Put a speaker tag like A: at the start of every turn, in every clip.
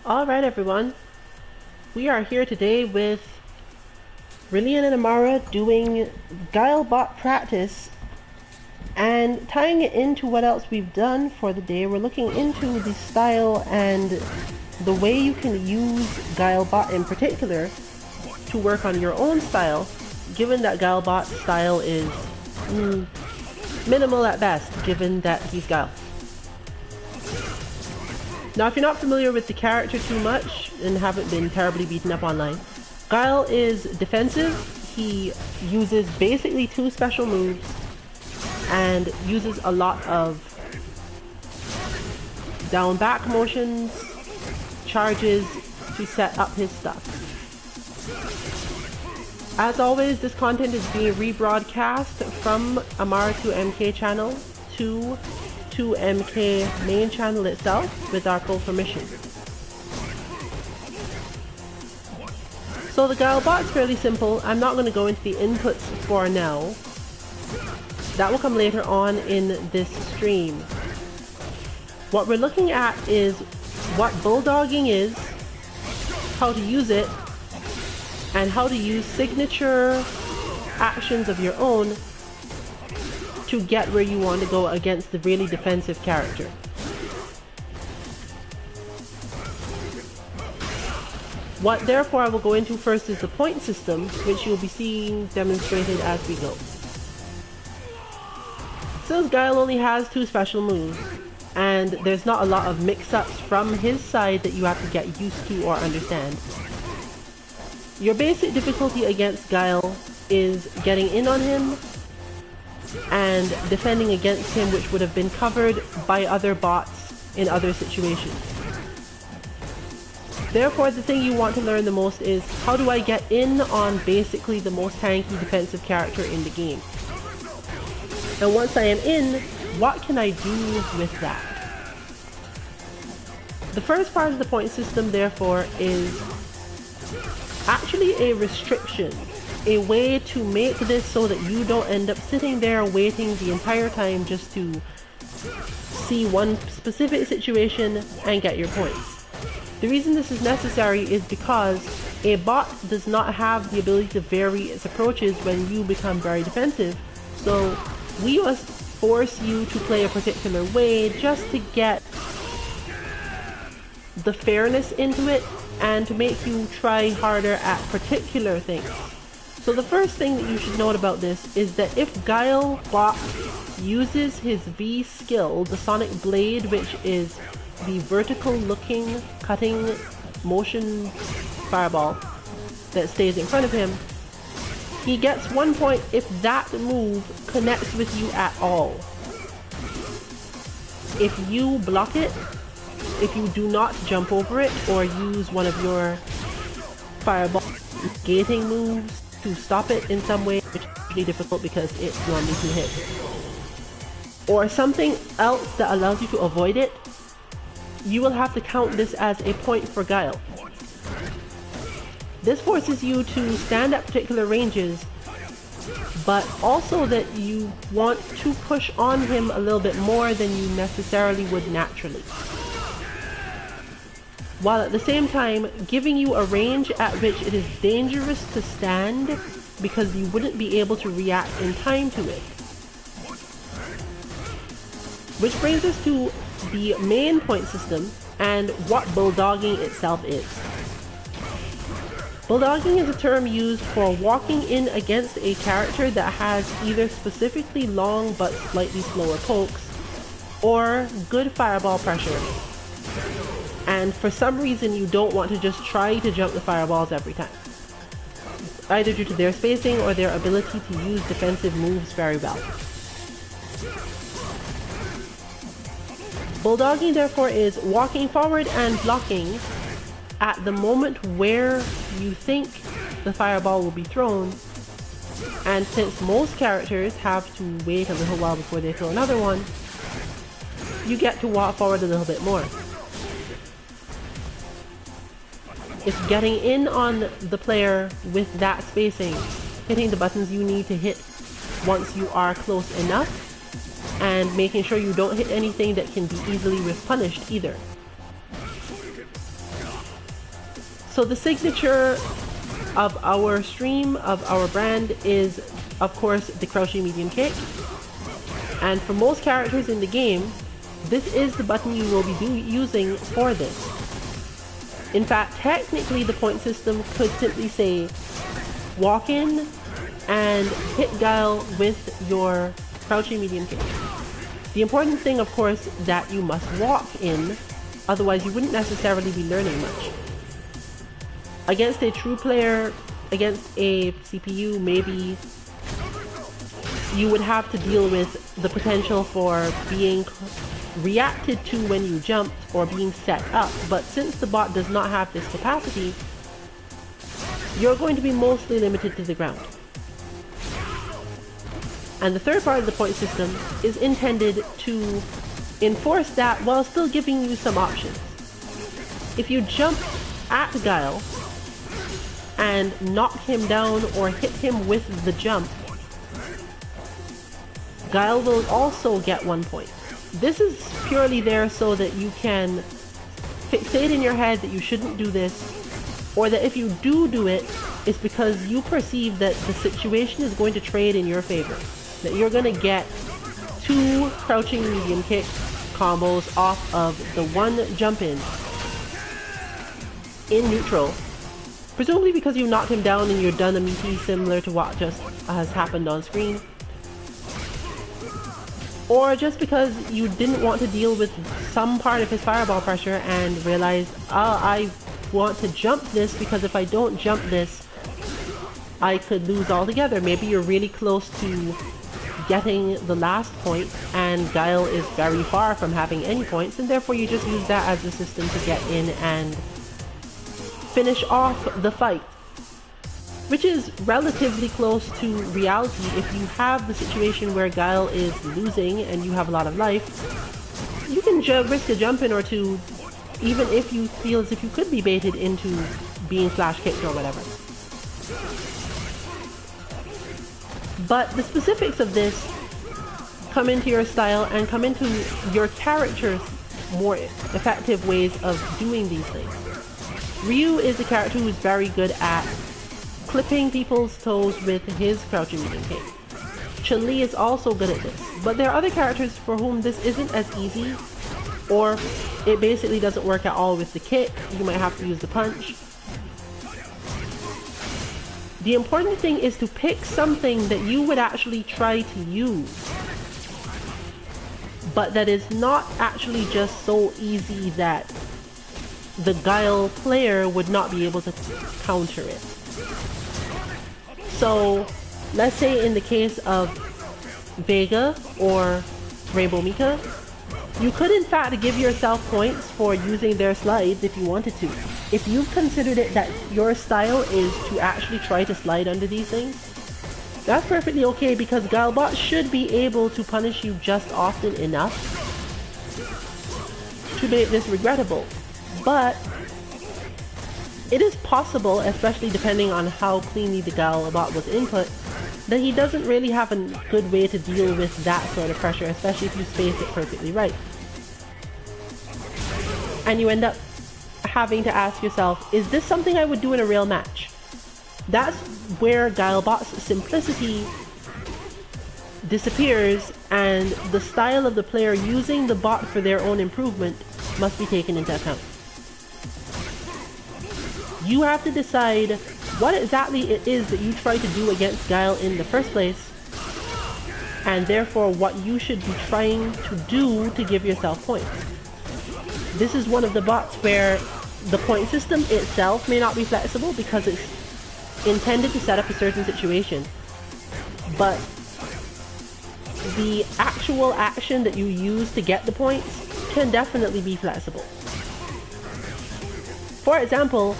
A: Alright everyone, we are here today with Rillian and Amara doing GuileBot practice and tying it into what else we've done for the day. We're looking into the style and the way you can use GuileBot in particular to work on your own style, given that GuileBot's style is minimal at best, given that he's Guile. Now, if you're not familiar with the character too much and haven't been terribly beaten up online, Guile is defensive. He uses basically 2 special moves and uses a lot of down back motions, charges to set up his stuff. As always, this content is being rebroadcast from Amara 2MK channel to 2MK main channel itself with our full permission. So the GuileBot is fairly simple. I'm not going to go into the inputs for now. That will come later on in this stream. What we're looking at is what bulldogging is, how to use it, and how to use signature actions of your own to get where you want to go against the really defensive character. What therefore I will go into first is the point system, which you'll be seeing demonstrated as we go. Since Guile only has 2 special moves, and there's not a lot of mix-ups from his side that you have to get used to or understand, your basic difficulty against Guile is getting in on him and defending against him, which would have been covered by other bots in other situations. Therefore, the thing you want to learn the most is, how do I get in on basically the most tanky defensive character in the game? And once I am in, what can I do with that? The first part of the point system, therefore, is actually a restriction. A way to make this so that you don't end up sitting there waiting the entire time just to see one specific situation and get your points. The reason this is necessary is because a bot does not have the ability to vary its approaches when you become very defensive, so we must force you to play a particular way just to get the fairness into it and to make you try harder at particular things. So the first thing that you should note about this is that if GuileBot uses his V skill, the Sonic Blade, which is the vertical looking cutting motion fireball that stays in front of him, he gets 1 point if that move connects with you at all. If you block it, if you do not jump over it or use one of your fireball gating moves to stop it in some way, which is really difficult because it's normally 2 hits, or something else that allows you to avoid it, you will have to count this as a point for Guile. This forces you to stand at particular ranges, but also that you want to push on him a little bit more than you necessarily would naturally, while at the same time giving you a range at which it is dangerous to stand because you wouldn't be able to react in time to it. Which brings us to the main point system and what bulldogging itself is. Bulldogging is a term used for walking in against a character that has either specifically long but slightly slower pokes or good fireball pressure, and for some reason you don't want to just try to jump the fireballs every time, either due to their spacing or their ability to use defensive moves very well. Bulldogging therefore is walking forward and blocking at the moment where you think the fireball will be thrown, and since most characters have to wait a little while before they throw another one, you get to walk forward a little bit more. It's getting in on the player with that spacing, hitting the buttons you need to hit once you are close enough, and making sure you don't hit anything that can be easily whiff punished either. So the signature of our stream, of our brand, is of course the crouching medium kick. And for most characters in the game, this is the button you will be using for this. In fact, technically the point system could simply say, walk in and hit Guile with your crouching medium kick. The important thing, of course, that you must walk in, otherwise you wouldn't necessarily be learning much. Against a true player, against a CPU, maybe you would have to deal with the potential for being reacted to when you jumped or being set up, but since the bot does not have this capacity, you're going to be mostly limited to the ground. And the third part of the point system is intended to enforce that while still giving you some options. If you jump at Guile and knock him down or hit him with the jump, Guile will also get 1 point. This is purely there so that you can fixate in your head that you shouldn't do this, or that if you do it, it's because you perceive that the situation is going to trade in your favor. That you're going to get 2 crouching medium kick combos off of the 1 jump in neutral. Presumably because you knocked him down and you're done a meaty similar to what just has happened on screen. Or just because you didn't want to deal with some part of his fireball pressure and realized, I want to jump this because if I don't jump this, I could lose altogether. Maybe you're really close to getting the last point and Guile is very far from having any points, and therefore you just use that as the system to get in and finish off the fight. Which is relatively close to reality. If you have the situation where Guile is losing and you have a lot of life, you can risk a jump in or two, even if you feel as if you could be baited into being flash kicked or whatever. But the specifics of this come into your style and come into your character's more effective ways of doing these things. Ryu is a character who's very good at clipping people's toes with his crouching medium kick. Chun-Li is also good at this, but there are other characters for whom this isn't as easy, or it basically doesn't work at all with the kick. You might have to use the punch. The important thing is to pick something that you would actually try to use, but that is not actually just so easy that the Guile player would not be able to counter it. So, let's say in the case of Vega or Rainbow Mika, you could in fact give yourself points for using their slides if you wanted to. If you've considered it that your style is to actually try to slide under these things, that's perfectly okay because GuileBot should be able to punish you just often enough to make this regrettable. But it is possible, especially depending on how cleanly the GuileBot was input, that he doesn't really have a good way to deal with that sort of pressure, especially if you space it perfectly right. And you end up having to ask yourself, is this something I would do in a real match? That's where GuileBot's simplicity disappears, and the style of the player using the bot for their own improvement must be taken into account. You have to decide what exactly it is that you try to do against Guile in the first place, and therefore what you should be trying to do to give yourself points. This is one of the bots where the point system itself may not be flexible because it's intended to set up a certain situation, but the actual action that you use to get the points can definitely be flexible. For example,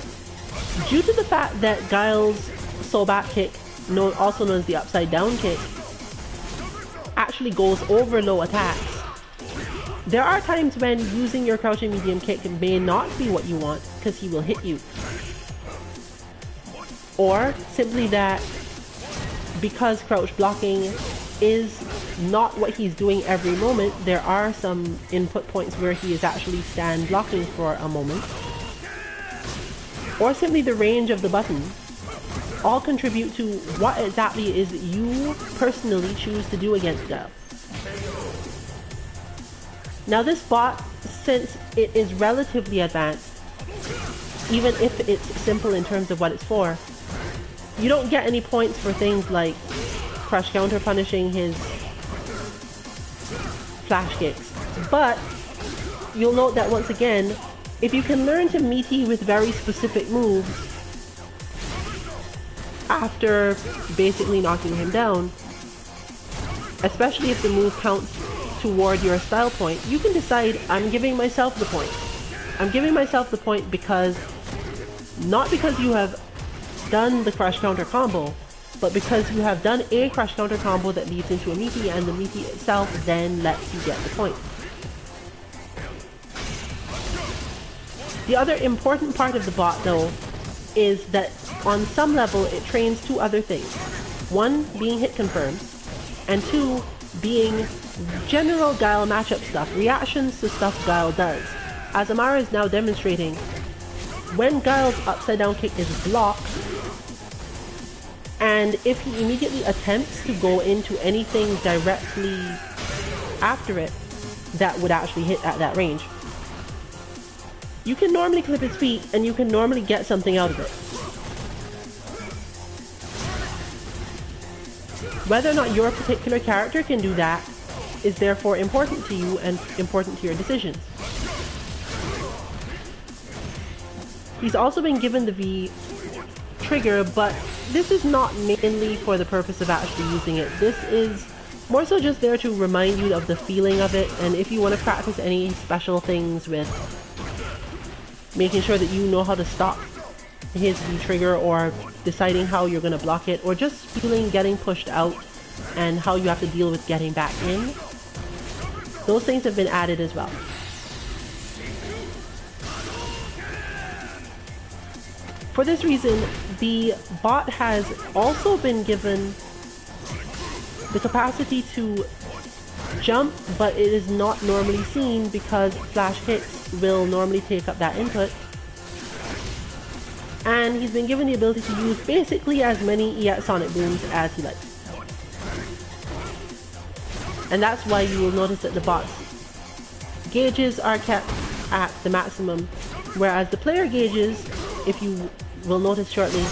A: due to the fact that Guile's soul back kick, also known as the upside down kick, actually goes over low attacks, there are times when using your crouching medium kick may not be what you want because he will hit you. Or simply that because crouch blocking is not what he's doing every moment, there are some input points where he is actually stand blocking for a moment. or simply the range of the button, all contribute to what exactly is you personally choose to do against Guile. Now this bot, since it is relatively advanced, even if it's simple in terms of what it's for, you don't get any points for things like crush counter punishing his flash kicks. But you'll note that once again, if you can learn to meaty with very specific moves after basically knocking him down, especially if the move counts toward your style point, you can decide, I'm giving myself the point. I'm giving myself the point because, not because you have done the crush counter combo, but because you have done a crush counter combo that leads into a meaty, and the meaty itself then lets you get the point. The other important part of the bot though is that on some level it trains two other things. One being hit confirms, and two being general Guile matchup stuff, reactions to stuff Guile does. As Amara is now demonstrating, when Guile's upside down kick is blocked, and if he immediately attempts to go into anything directly after it that would actually hit at that range, you can normally clip his feet and you can normally get something out of it. Whether or not your particular character can do that is therefore important to you and important to your decisions. He's also been given the V trigger, but this is not mainly for the purpose of actually using it. This is more so just there to remind you of the feeling of it, and if you want to practice any special things with making sure that you know how to stop his V trigger, or deciding how you're going to block it, or just feeling getting pushed out and how you have to deal with getting back in, those things have been added as well. For this reason, the bot has also been given the capacity to jump, but it is not normally seen because flash kicks will normally take up that input. And he's been given the ability to use basically as many EX Sonic Booms as he likes. And that's why you will notice that the bot's gauges are kept at the maximum, whereas the player gauges, if you will notice shortly,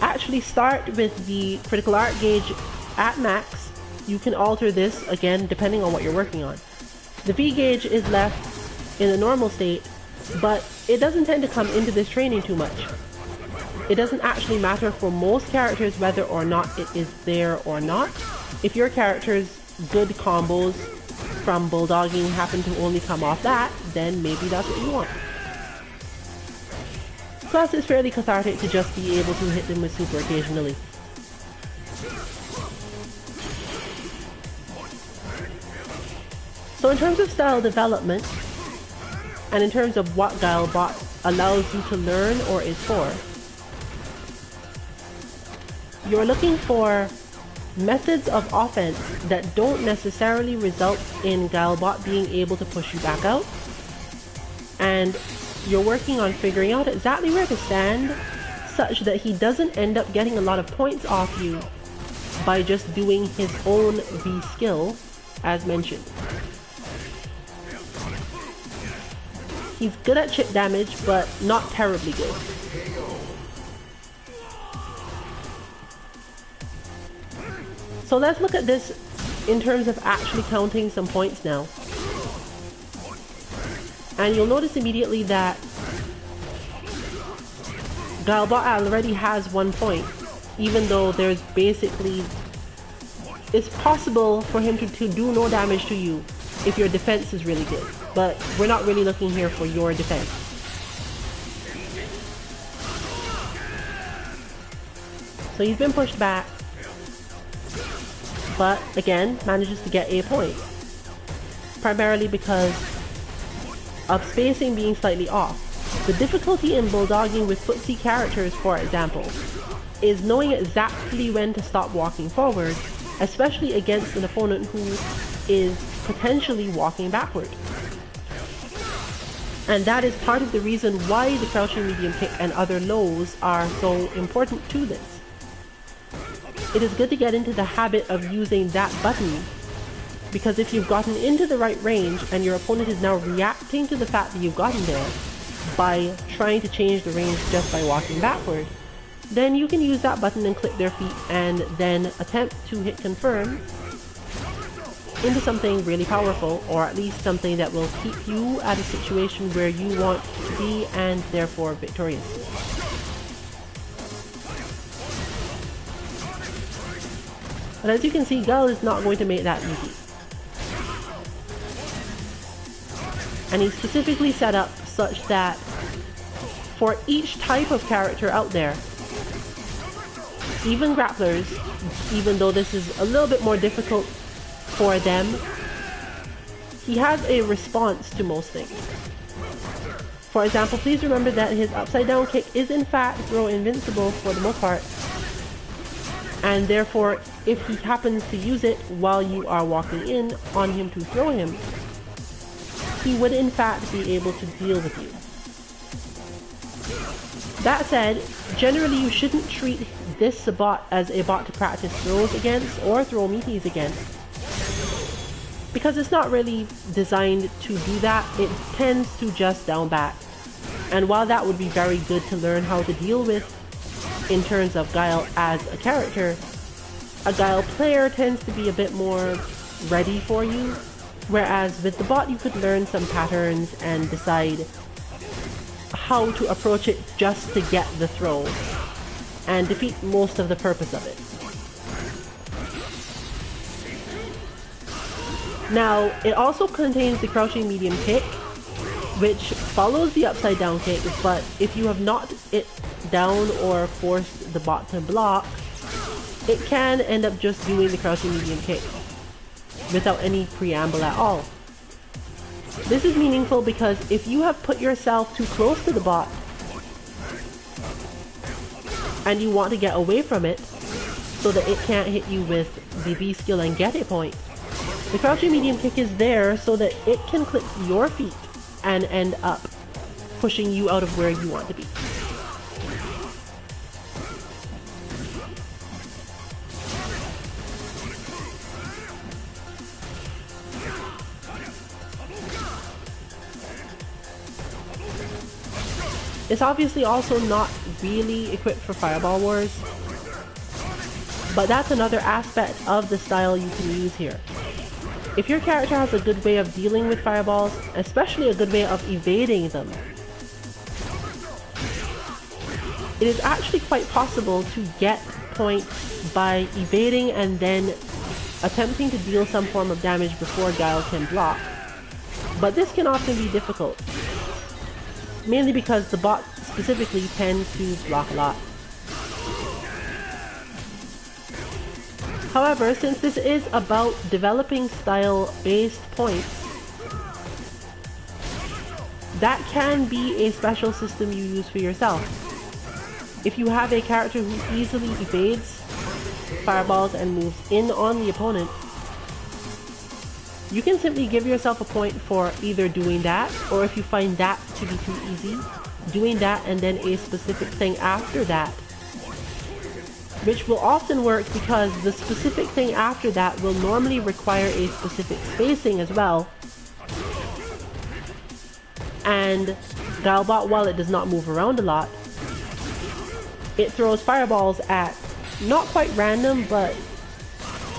A: actually start with the critical art gauge at max. You can alter this again depending on what you're working on. The V gauge is left in a normal state, but it doesn't tend to come into this training too much. It doesn't actually matter for most characters whether or not it is there or not. If your character's good combos from Bulldogging happen to only come off that, then maybe that's what you want. Plus, it's fairly cathartic to just be able to hit them with super occasionally. So in terms of style development, and in terms of what GuileBot allows you to learn or is for, you're looking for methods of offense that don't necessarily result in GuileBot being able to push you back out, and you're working on figuring out exactly where to stand such that he doesn't end up getting a lot of points off you by just doing his own V skill as mentioned. He's good at chip damage, but not terribly good. So let's look at this in terms of actually counting some points now. And you'll notice immediately that GuileBot already has 1 point, even though there's basically, it's possible for him to do no damage to you if your defense is really good. But we're not really looking here for your defense. So he's been pushed back, but again manages to get a point, primarily because of spacing being slightly off. The difficulty in bulldogging with footsie characters, for example, is knowing exactly when to stop walking forward, especially against an opponent who is potentially walking backward. And that is part of the reason why the crouching medium kick and other lows are so important to this. It is good to get into the habit of using that button, because if you've gotten into the right range and your opponent is now reacting to the fact that you've gotten there by trying to change the range just by walking backward, then you can use that button and click their feet and then attempt to hit confirm into something really powerful, or at least something that will keep you at a situation where you want to be and therefore victorious. But as you can see, Guile is not going to make that easy. And he's specifically set up such that for each type of character out there, even grapplers, even though this is a little bit more difficult for them, he has a response to most things. For example, please remember that his upside down kick is in fact throw invincible for the most part, and therefore if he happens to use it while you are walking in on him to throw him, he would in fact be able to deal with you. That said, generally you shouldn't treat this bot as a bot to practice throws against or throw meaties against, because it's not really designed to do that. It tends to just down back. And while that would be very good to learn how to deal with in terms of Guile as a character, a Guile player tends to be a bit more ready for you, whereas with the bot you could learn some patterns and decide how to approach it just to get the throw and defeat most of the purpose of it. Now, it also contains the crouching medium kick, which follows the upside down kick, but if you have knocked it down or forced the bot to block, it can end up just doing the crouching medium kick without any preamble at all. This is meaningful because if you have put yourself too close to the bot and you want to get away from it so that it can't hit you with the B skill and get a point, the crouching medium kick is there so that it can click your feet and end up pushing you out of where you want to be. It's obviously also not really equipped for Fireball Wars, but that's another aspect of the style you can use here. If your character has a good way of dealing with fireballs, especially a good way of evading them, it is actually quite possible to get points by evading and then attempting to deal some form of damage before Guile can block. But this can often be difficult, mainly because the bot specifically tends to block a lot. However, since this is about developing style-based points, that can be a special system you use for yourself. If you have a character who easily evades fireballs and moves in on the opponent, you can simply give yourself a point for either doing that, or if you find that to be too easy, doing that and then a specific thing after that, which will often work because the specific thing after that will normally require a specific spacing as well. And GuileBot, while it does not move around a lot, it throws fireballs at not quite random, but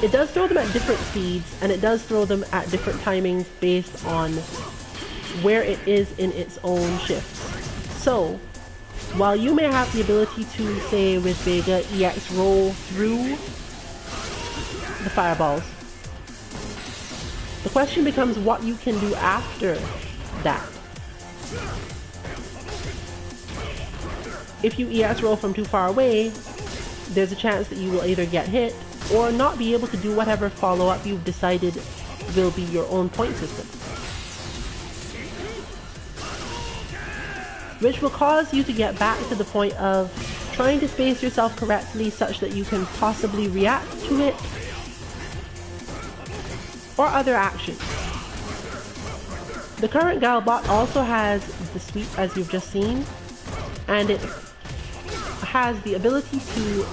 A: it does throw them at different speeds, and it does throw them at different timings based on where it is in its own shifts. So, while you may have the ability to, say with Vega, EX roll through the fireballs, the question becomes what you can do after that. If you EX roll from too far away, there's a chance that you will either get hit or not be able to do whatever follow-up you've decided will be your own point system, which will cause you to get back to the point of trying to space yourself correctly such that you can possibly react to it or other actions. The current GuileBot also has the sweep, as you've just seen, and it has the ability to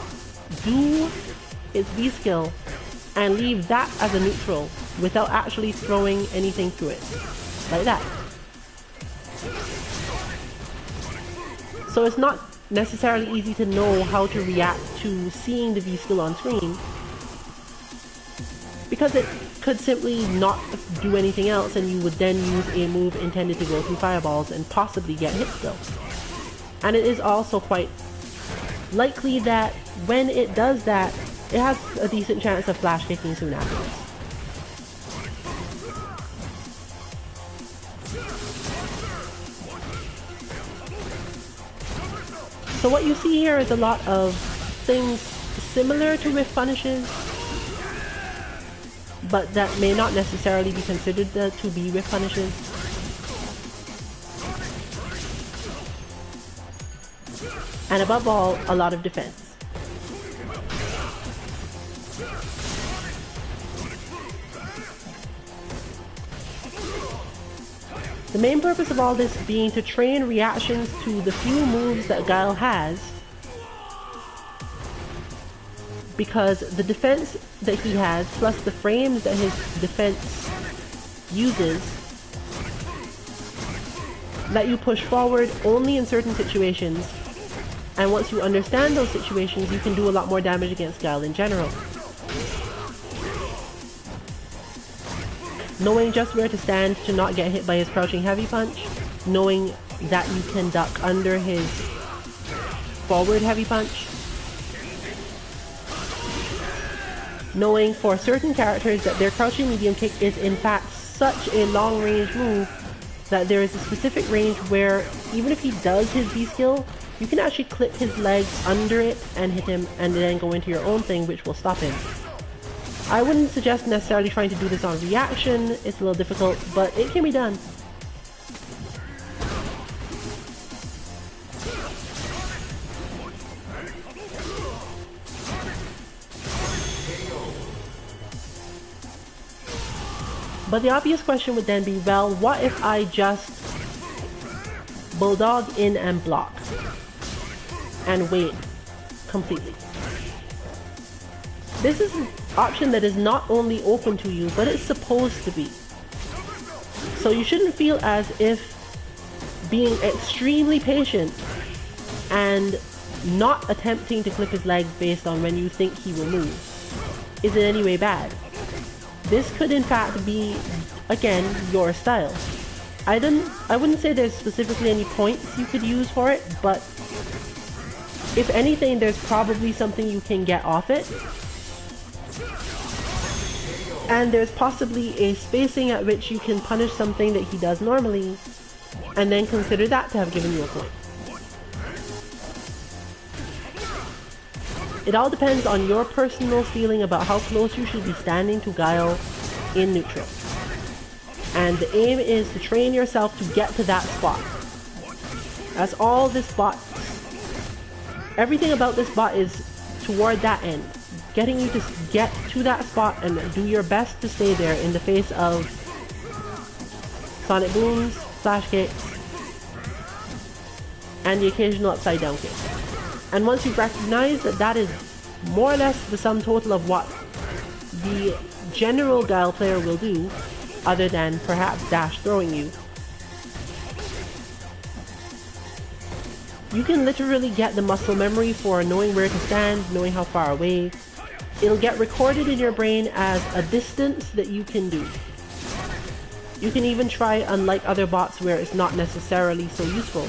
A: do its B skill and leave that as a neutral without actually throwing anything through it. Like that. So it's not necessarily easy to know how to react to seeing the V skill on screen, because it could simply not do anything else and you would then use a move intended to go through fireballs and possibly get hit still. And it is also quite likely that when it does that, it has a decent chance of flash kicking soon afterwards. So what you see here is a lot of things similar to whiff punishes, but that may not necessarily be considered to be whiff punishes. And above all, a lot of defense. The main purpose of all this being to train reactions to the few moves that Guile has, because the defense that he has, plus the frames that his defense uses, let you push forward only in certain situations, and once you understand those situations, you can do a lot more damage against Guile in general. Knowing just where to stand to not get hit by his crouching heavy punch, knowing that you can duck under his forward heavy punch, knowing for certain characters that their crouching medium kick is in fact such a long range move that there is a specific range where even if he does his B skill, you can actually clip his legs under it and hit him and then go into your own thing, which will stop him. I wouldn't suggest necessarily trying to do this on reaction, it's a little difficult, but it can be done. But the obvious question would then be, well, what if I just bulldog in and block and wait completely? This is an option that is not only open to you, but it's supposed to be. So you shouldn't feel as if being extremely patient and not attempting to clip his legs based on when you think he will move is in any way bad. This could in fact be, again, your style. I wouldn't say there's specifically any points you could use for it, but if anything, there's probably something you can get off it. And there's possibly a spacing at which you can punish something that he does normally, and then consider that to have given you a point. It all depends on your personal feeling about how close you should be standing to Guile in neutral. And the aim is to train yourself to get to that spot. As all this bot, everything about this bot is toward that end. Getting you to get to that spot and do your best to stay there in the face of sonic booms, flash kicks, and the occasional upside down kick. And once you recognize that that is more or less the sum total of what the general Guile player will do, other than perhaps dash throwing you, you can literally get the muscle memory for knowing where to stand, knowing how far away. It'll get recorded in your brain as a distance that you can do. You can even try, unlike other bots where it's not necessarily so useful,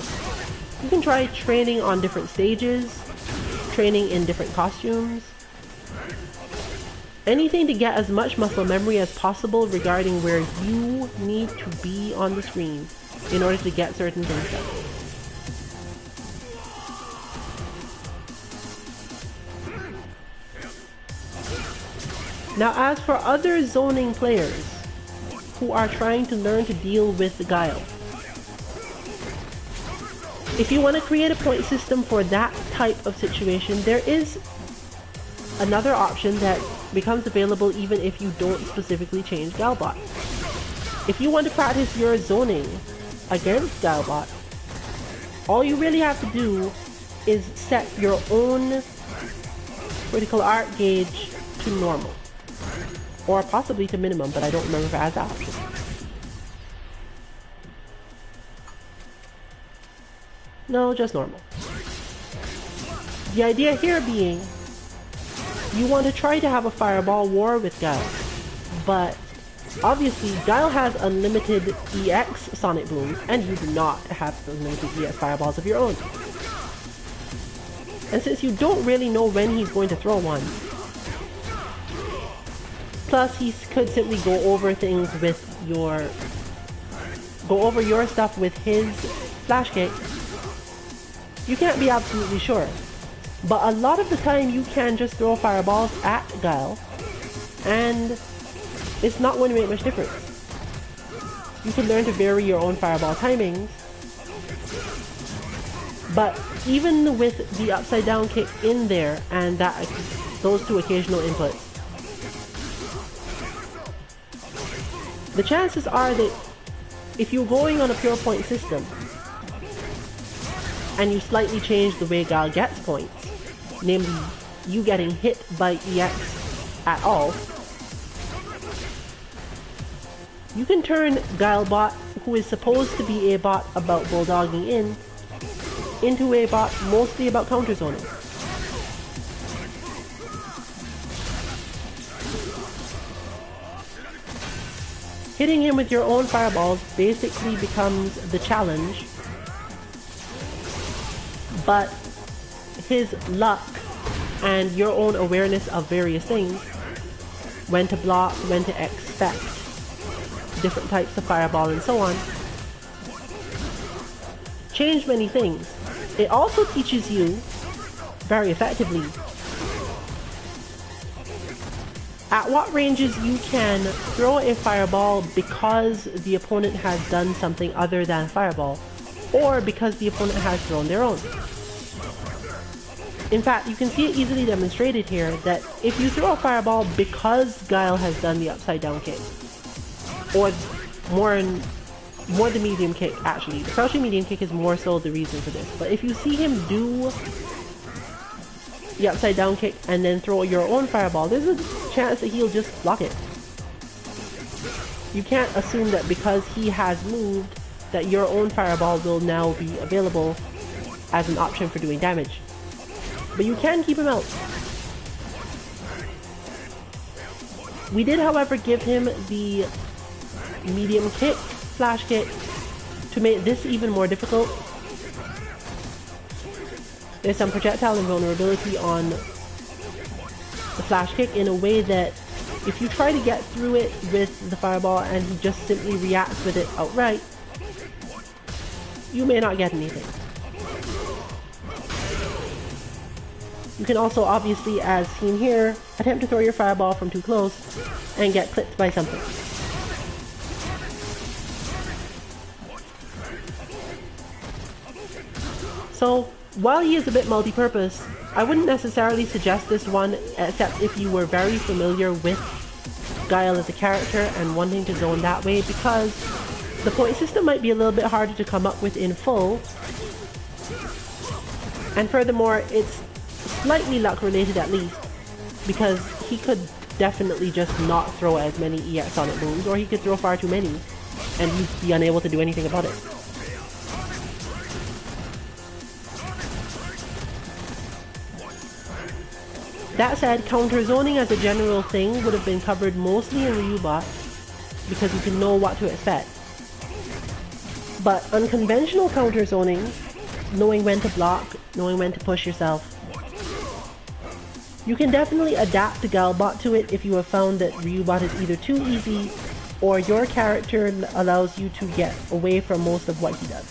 A: you can try training on different stages, training in different costumes, anything to get as much muscle memory as possible regarding where you need to be on the screen in order to get certain things done. Now, as for other zoning players who are trying to learn to deal with Guile, if you want to create a point system for that type of situation, there is another option that becomes available even if you don't specifically change GuileBot. if you want to practice your zoning against GuileBot, all you really have to do is set your own critical art gauge to normal. Or possibly to minimum, but I don't remember if it has that option. No, just normal. The idea here being, you want to try to have a fireball war with Guile, but obviously Guile has unlimited EX Sonic Booms, and you do not have unlimited EX Fireballs of your own. And since you don't really know when he's going to throw one, plus he could simply go over things with your... go over your stuff with his Flash Kick, you can't be absolutely sure. But a lot of the time you can just throw fireballs at Guile, and it's not going to make much difference. You can learn to vary your own fireball timings, but even with the upside down kick in there and those two occasional inputs, the chances are that if you're going on a pure point system and you slightly change the way Guile gets points, namely you getting hit by EX at all, you can turn GuileBot, who is supposed to be a bot about bulldogging into a bot mostly about counter zoning. Hitting him with your own fireballs basically becomes the challenge, but his luck and your own awareness of various things, when to block, when to expect different types of fireball and so on, change many things. It also teaches you very effectively at what ranges you can throw a fireball because the opponent has done something other than fireball, or because the opponent has thrown their own. In fact, you can see it easily demonstrated here that if you throw a fireball because Guile has done the upside down kick, or more the medium kick actually, the crouching medium kick is more so the reason for this, but if you see him do the upside down kick and then throw your own fireball, there's a chance that he'll just block it. You can't assume that because he has moved that your own fireball will now be available as an option for doing damage. But you can keep him out. We did, however, give him the medium kick, flash kick, to make this even more difficult. There's some projectile invulnerability on the flash kick in a way that if you try to get through it with the fireball and he just simply reacts with it outright, you may not get anything. You can also obviously, as seen here, attempt to throw your fireball from too close and get clipped by something. So, while he is a bit multi-purpose, I wouldn't necessarily suggest this one except if you were very familiar with Guile as a character and wanting to zone that way, because the point system might be a little bit harder to come up with in full, and furthermore, it's slightly luck related at least, because he could definitely just not throw as many EX Sonic Booms, or he could throw far too many and you'd be unable to do anything about it. That said, counter zoning as a general thing would have been covered mostly in GuileBot because you can know what to expect. But unconventional counter zoning, knowing when to block, knowing when to push yourself, you can definitely adapt to GuileBot to it if you have found that GuileBot is either too easy or your character allows you to get away from most of what he does.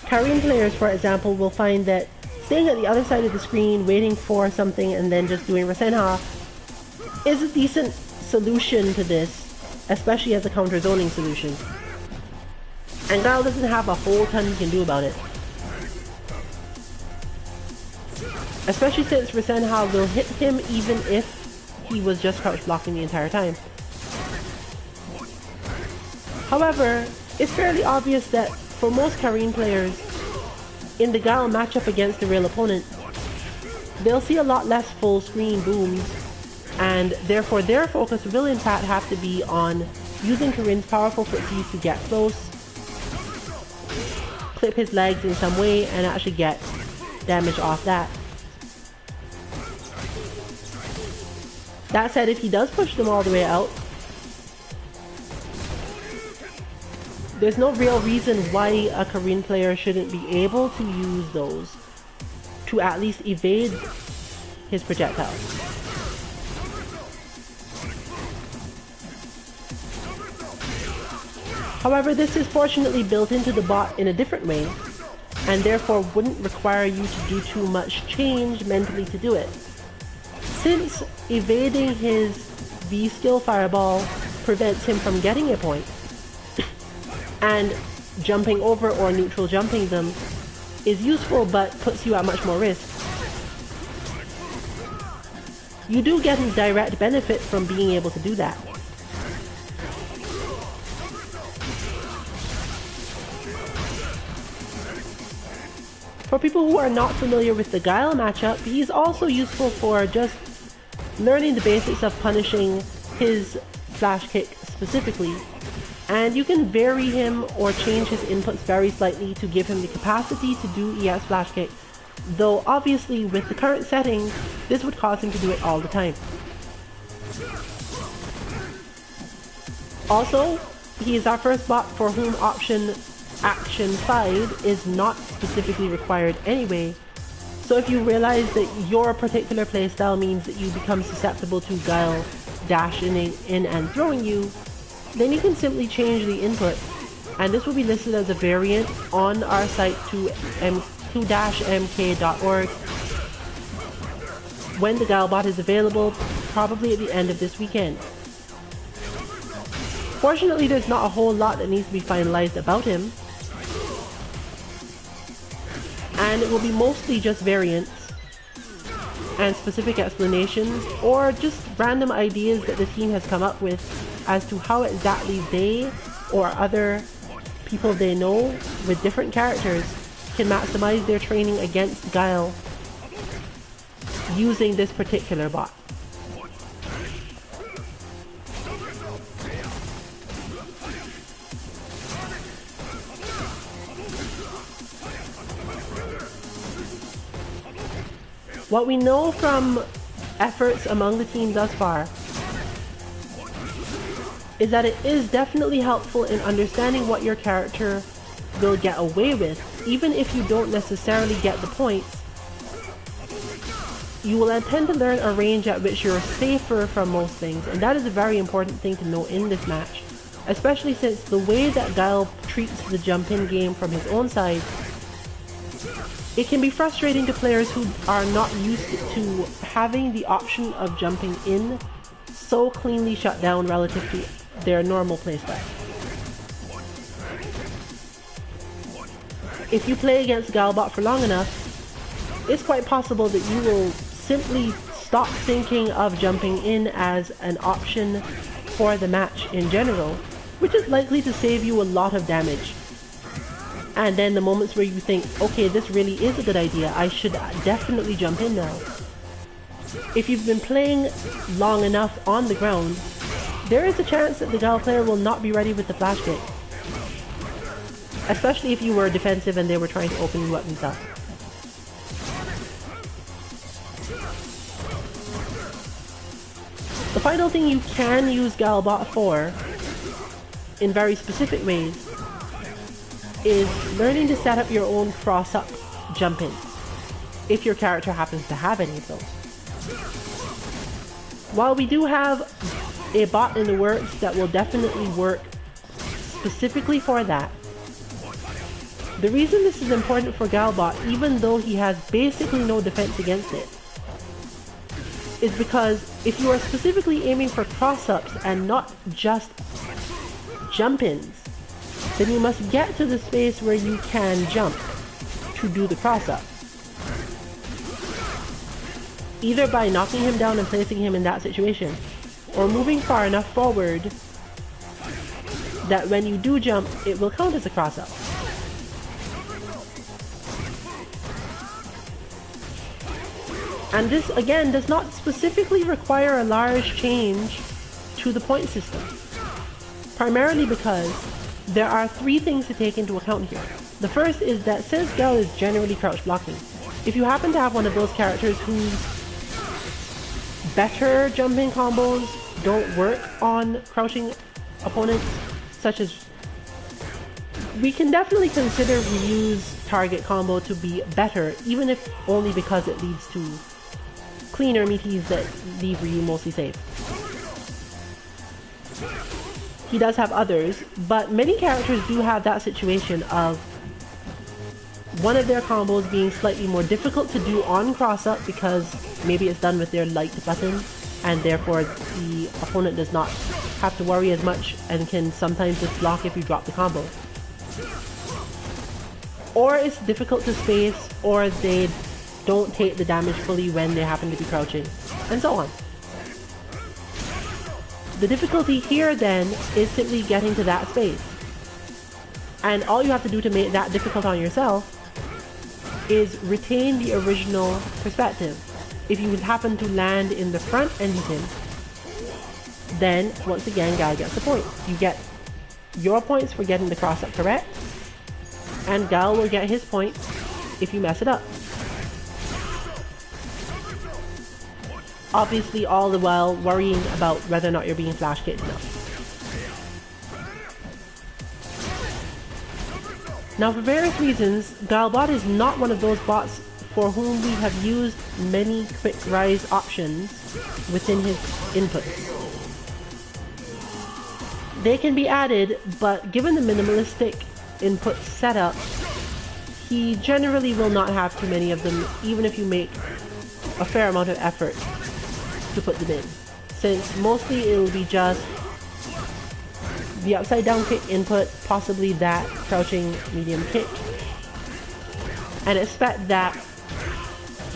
A: Korean players, for example, will find that staying at the other side of the screen, waiting for something, and then just doing Rasenha is a decent solution to this, especially as a counter zoning solution. And Guile doesn't have a whole ton he can do about it. Especially since Rasenha will hit him even if he was just crouch blocking the entire time. However, it's fairly obvious that for most Karine players, in the Guile matchup against the real opponent, they'll see a lot less full screen booms, and therefore their focus will in fact have to be on using Karine's powerful footsies to get close, clip his legs in some way, and actually get damage off that. That said, if he does push them all the way out, there's no real reason why a Karine player shouldn't be able to use those to at least evade his projectiles. However, this is fortunately built into the bot in a different way, and therefore wouldn't require you to do too much change mentally to do it. Since evading his V-skill fireball prevents him from getting a point, and jumping over or neutral jumping them is useful but puts you at much more risk, you do get a direct benefit from being able to do that. For people who are not familiar with the Guile matchup, he's also useful for just learning the basics of punishing his flash kick specifically, and you can vary him or change his inputs very slightly to give him the capacity to do ES flash kick, though obviously with the current settings this would cause him to do it all the time. Also, he is our first bot for whom option action side is not specifically required anyway, so if you realize that your particular playstyle means that you become susceptible to Guile dashing in and throwing you, then you can simply change the input, and this will be listed as a variant on our site to mk.org when the GuileBot is available, probably at the end of this weekend. Fortunately, there's not a whole lot that needs to be finalized about him, and it will be mostly just variants and specific explanations, or just random ideas that the team has come up with as to how exactly they or other people they know with different characters can maximize their training against Guile using this particular bot. What we know from efforts among the team thus far is that it is definitely helpful in understanding what your character will get away with. Even if you don't necessarily get the points, you will tend to learn a range at which you're safer from most things, and that is a very important thing to know in this match, especially since the way that Guile treats the jump-in game from his own side, it can be frustrating to players who are not used to having the option of jumping in so cleanly shut down relative to their normal playstyle. If you play against GuileBot for long enough, it's quite possible that you will simply stop thinking of jumping in as an option for the match in general, which is likely to save you a lot of damage. And then the moments where you think, okay, this really is a good idea, I should definitely jump in now. If you've been playing long enough on the ground, there is a chance that the Guile player will not be ready with the flash kick. Especially if you were defensive and they were trying to open you up and stuff. The final thing you can use GuileBot for, in very specific ways, is learning to set up your own cross-up jump-ins, if your character happens to have any of those. While we do have a bot in the works that will definitely work specifically for that, the reason this is important for GuileBot, even though he has basically no defense against it, is because if you are specifically aiming for cross-ups and not just jump-ins, then you must get to the space where you can jump to do the cross-up. Either by knocking him down and placing him in that situation, or moving far enough forward that when you do jump, it will count as a cross-up. And this, again, does not specifically require a large change to the point system. Primarily because there are three things to take into account here. The first is that since Guile is generally crouch blocking, if you happen to have one of those characters whose better jumping combos don't work on crouching opponents, such as... We can definitely consider Ryu's target combo to be better, even if only because it leads to cleaner meaties that leave Ryu mostly safe. He does have others, but many characters do have that situation of one of their combos being slightly more difficult to do on cross-up because maybe it's done with their light button and therefore the opponent does not have to worry as much and can sometimes just block if you drop the combo. Or it's difficult to space, or they don't take the damage fully when they happen to be crouching, and so on. The difficulty here then is simply getting to that space. And all you have to do to make that difficult on yourself is retain the original perspective. If you happen to land in the front and hit him, then once again Guile gets the point. You get your points for getting the cross-up correct, and Guile will get his points if you mess it up. Obviously all the while worrying about whether or not you're being flash kicked enough. Now for various reasons, GuileBot is not one of those bots for whom we have used many quick rise options within his inputs. They can be added, but given the minimalistic input setup, he generally will not have too many of them, even if you make a fair amount of effort to put them in, since mostly it will be just the upside down kick input, possibly that crouching medium kick, and expect that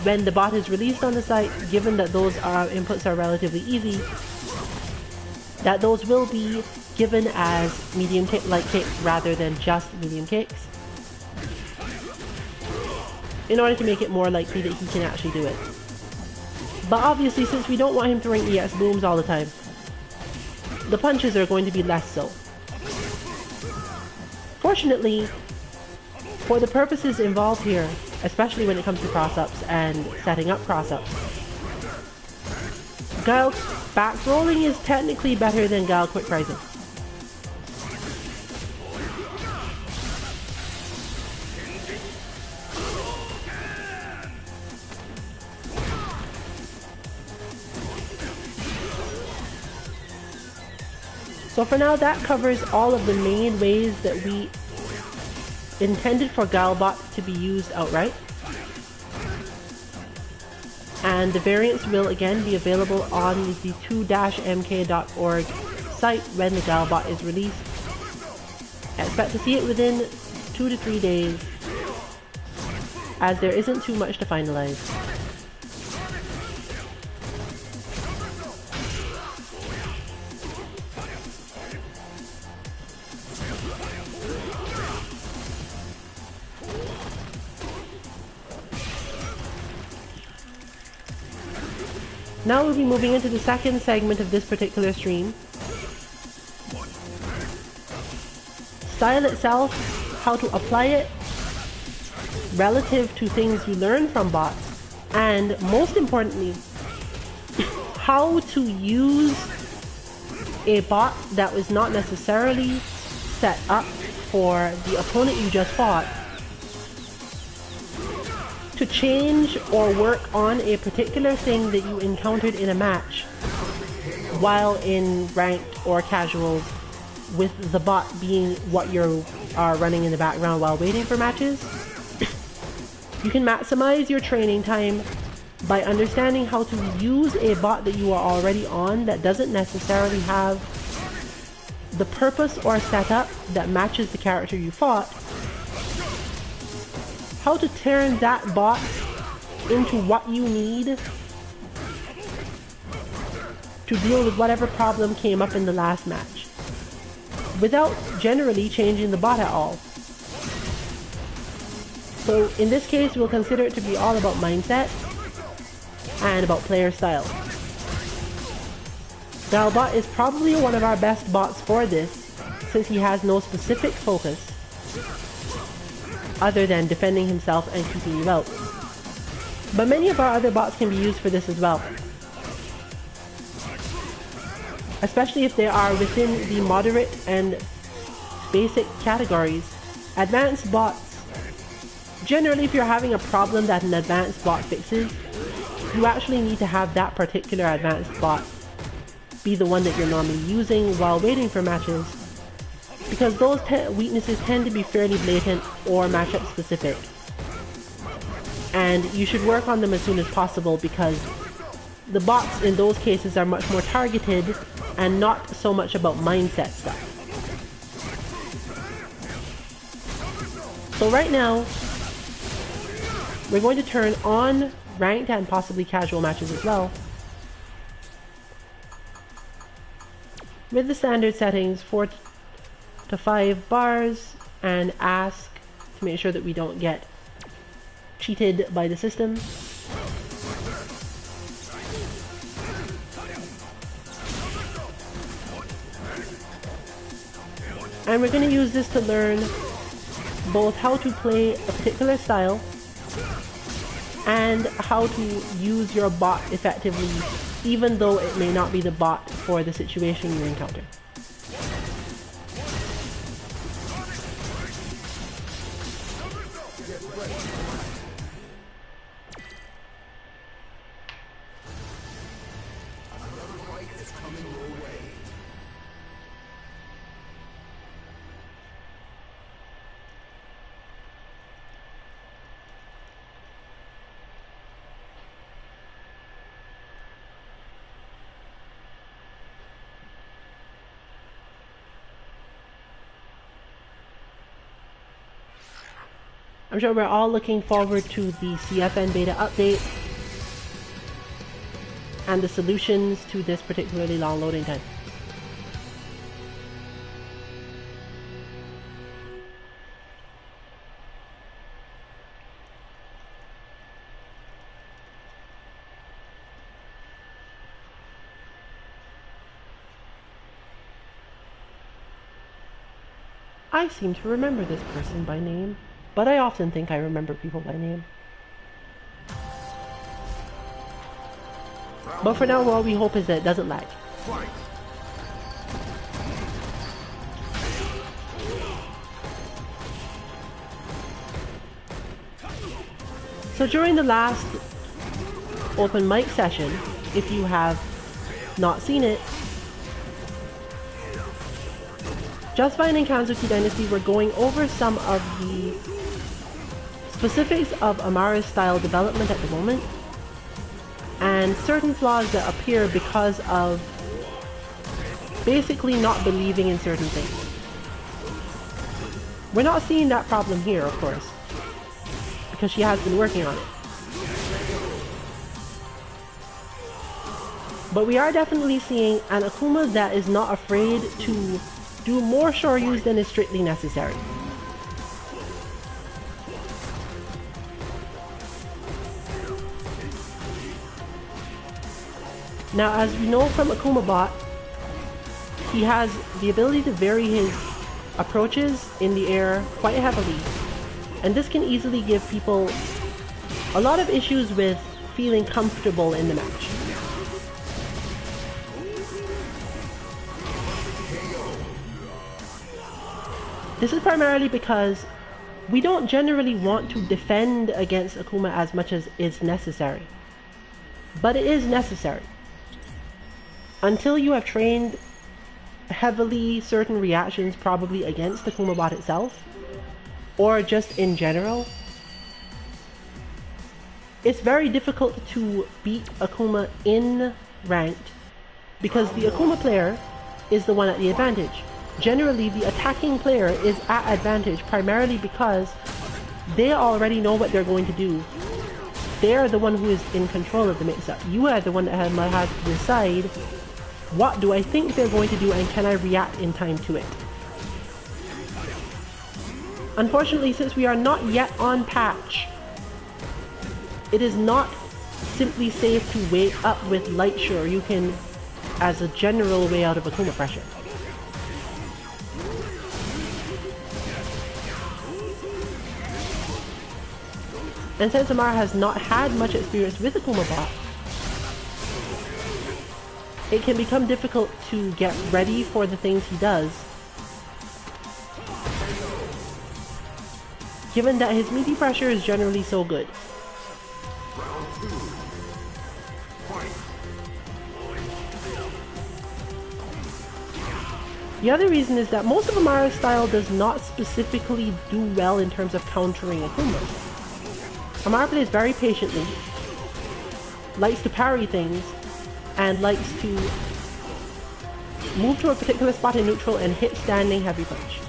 A: when the bot is released on the site, given that those inputs are relatively easy, that those will be given as medium kick, light kick, rather than just medium kicks, in order to make it more likely that he can actually do it. But obviously, since we don't want him throwing EX booms all the time, the punches are going to be less so. Fortunately, for the purposes involved here, especially when it comes to cross-ups and setting up cross-ups, Guile back rolling is technically better than Guile quick rising. So for now, that covers all of the main ways that we intended for GuileBot to be used outright. And the variants will again be available on the 2-mk.org site when the GuileBot is released. I expect to see it within 2 to 3 days, as there isn't too much to finalize. Now we'll be moving into the second segment of this particular stream. Style itself, how to apply it relative to things you learn from bots, and most importantly, how to use a bot that was not necessarily set up for the opponent you just fought to change or work on a particular thing that you encountered in a match while in ranked or casuals, with the bot being what you are running in the background while waiting for matches. You can maximize your training time by understanding how to use a bot that you are already on that doesn't necessarily have the purpose or setup that matches the character you fought. How to turn that bot into what you need to deal with whatever problem came up in the last match. without generally changing the bot at all. So in this case, we'll consider it to be all about mindset and about player style. GuileBot is probably one of our best bots for this, since he has no specific focus other than defending himself and keeping you out. But many of our other bots can be used for this as well, especially if they are within the moderate and basic categories. Advanced bots, generally if you're having a problem that an advanced bot fixes, you actually need to have that particular advanced bot be the one that you're normally using while waiting for matches, because those weaknesses tend to be fairly blatant or matchup specific, and you should work on them as soon as possible, because the bots in those cases are much more targeted and not so much about mindset stuff. So right now, we're going to turn on ranked and possibly casual matches as well, with the standard settings 4 to 5 bars, and ask to make sure that we don't get cheated by the system. And we're going to use this to learn both how to play a particular style and how to use your bot effectively, even though it may not be the bot for the situation you encounter. I'm sure we're all looking forward to the CFN beta update and the solutions to this particularly long loading time. I seem to remember this person by name, but I often think I remember people by name. But for now, all we hope is that it doesn't lag. So during the last open mic session, if you have not seen it, Justifying and Kanzuki Dynasty were going over some of the specifics of Amara's style development at the moment, and certain flaws that appear because of basically not believing in certain things. We're not seeing that problem here, of course, because she has been working on it. But we are definitely seeing an Akuma that is not afraid to do more shoryus than is strictly necessary. Now, as we know from Akuma Bot, he has the ability to vary his approaches in the air quite heavily, and this can easily give people a lot of issues with feeling comfortable in the match. This is primarily because we don't generally want to defend against Akuma as much as is necessary. But it is necessary. Until you have trained heavily certain reactions probably against the Akuma bot itself, or just in general, it's very difficult to beat Akuma in ranked, because the Akuma player is the one at the advantage. Generally, the attacking player is at advantage primarily because they already know what they're going to do. They are the one who is in control of the mix-up. You are the one that has to decide, what do I think they're going to do and can I react in time to it? Unfortunately, since we are not yet on patch, it is not simply safe to wait up with Light Shoryuken as a general way out of Akuma pressure. And since Amara has not had much experience with Akuma Bot, it can become difficult to get ready for the things he does, given that his meaty pressure is generally so good. The other reason is that most of Amara's style does not specifically do well in terms of countering Akuma. Amara plays very patiently, likes to parry things, and likes to move to a particular spot in neutral and hit standing heavy punch.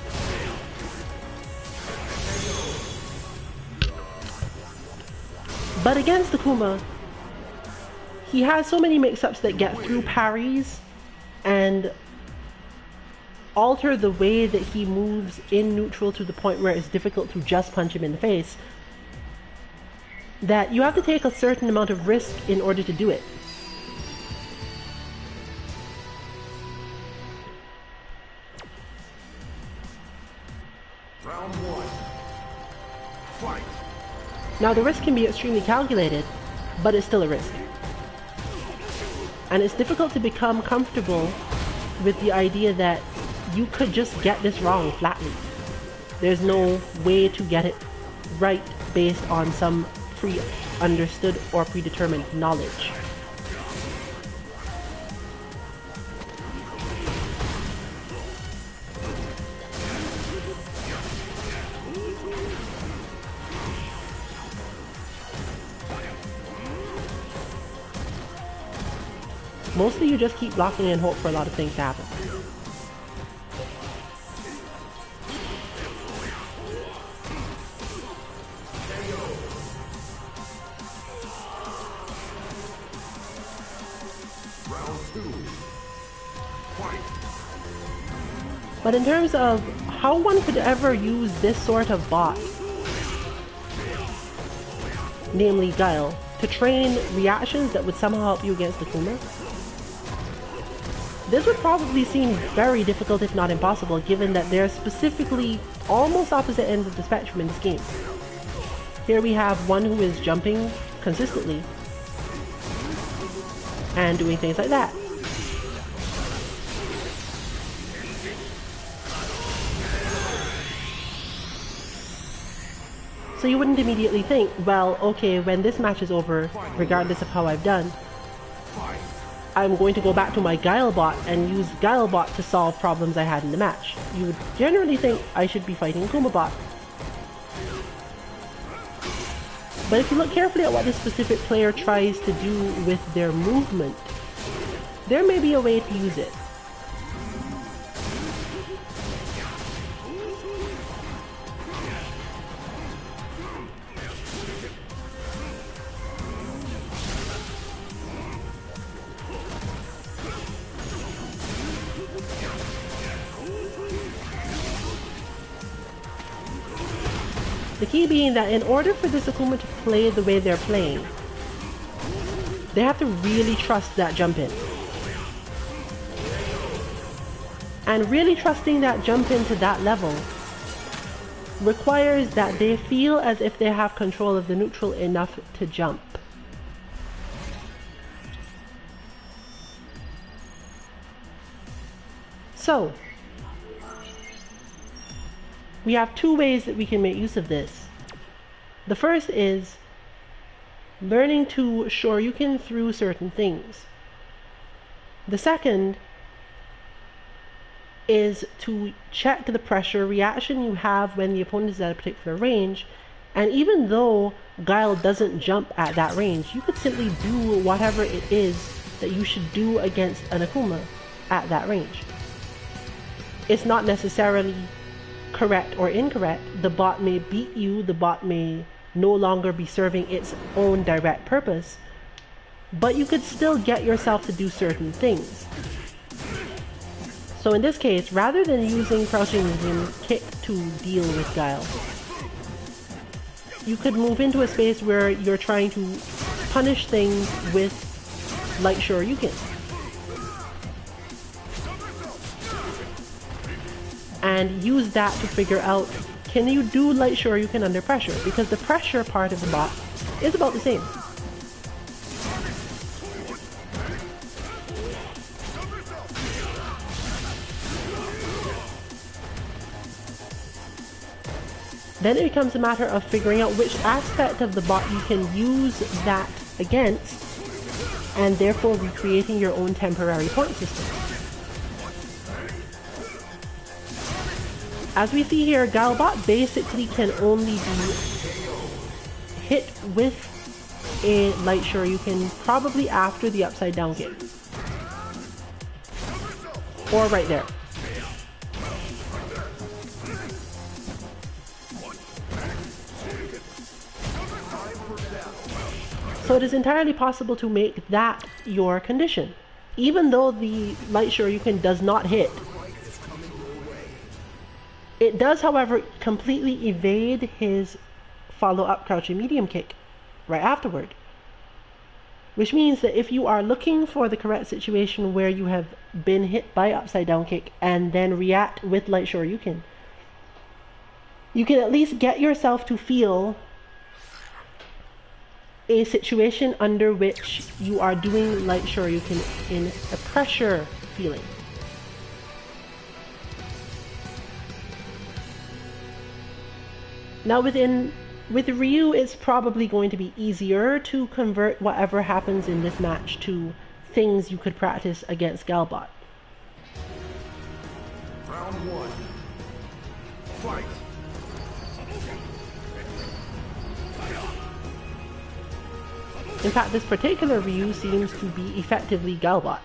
A: But against Akuma, he has so many mix-ups that get through parries and alter the way that he moves in neutral to the point where it's difficult to just punch him in the face, that you have to take a certain amount of risk in order to do it.
B: Round one. Fight.
A: Now the risk can be extremely calculated, but it's still a risk. And it's difficult to become comfortable with the idea that you could just get this wrong flatly. There's no way to get it right based on some pre-understood or predetermined knowledge. Mostly you just keep blocking and hope for a lot of things to happen. But in terms of how one could ever use this sort of bot, namely Guile, to train reactions that would somehow help you against Akuma, this would probably seem very difficult if not impossible, given that they're specifically almost opposite ends of the spectrum in this game. Here we have one who is jumping consistently and doing things like that. So you wouldn't immediately think, well, okay, when this match is over, regardless of how I've done, I'm going to go back to my GuileBot and use GuileBot to solve problems I had in the match. You would generally think I should be fighting AkumaBot. But if you look carefully at what this specific player tries to do with their movement, there may be a way to use it. The key being that in order for this Akuma to play the way they're playing, they have to really trust that jump in. And really trusting that jump in to that level requires that they feel as if they have control of the neutral enough to jump. So, we have two ways that we can make use of this. The first is learning to Shoryuken through certain things. The second is to check the pressure reaction you have when the opponent is at a particular range, and even though Guile doesn't jump at that range, you could simply do whatever it is that you should do against an Akuma at that range. It's not necessarily correct or incorrect. The bot may beat you, the bot may no longer be serving its own direct purpose, but you could still get yourself to do certain things. So in this case, rather than using crouching medium kick to deal with Guile, you could move into a space where you're trying to punish things with light shoryuken. And use that to figure out, can you do light shoryuken under pressure? Because the pressure part of the bot is about the same. Then it becomes a matter of figuring out which aspect of the bot you can use that against, and therefore recreating your own temporary point system. As we see here, GuileBot basically can only be hit with a light shoryuken probably after the upside down kick. Or right there. So it is entirely possible to make that your condition. Even though the light shoryuken does not hit, it does, however, completely evade his follow-up crouching medium kick right afterward. Which means that if you are looking for the correct situation where you have been hit by upside down kick and then react with light shoryuken, you can at least get yourself to feel a situation under which you are doing light shoryuken in a pressure feeling. Now with Ryu, it's probably going to be easier to convert whatever happens in this match to things you could practice against GuileBot.
B: Round one. Fight.
A: In fact, this particular Ryu seems to be effectively GuileBot,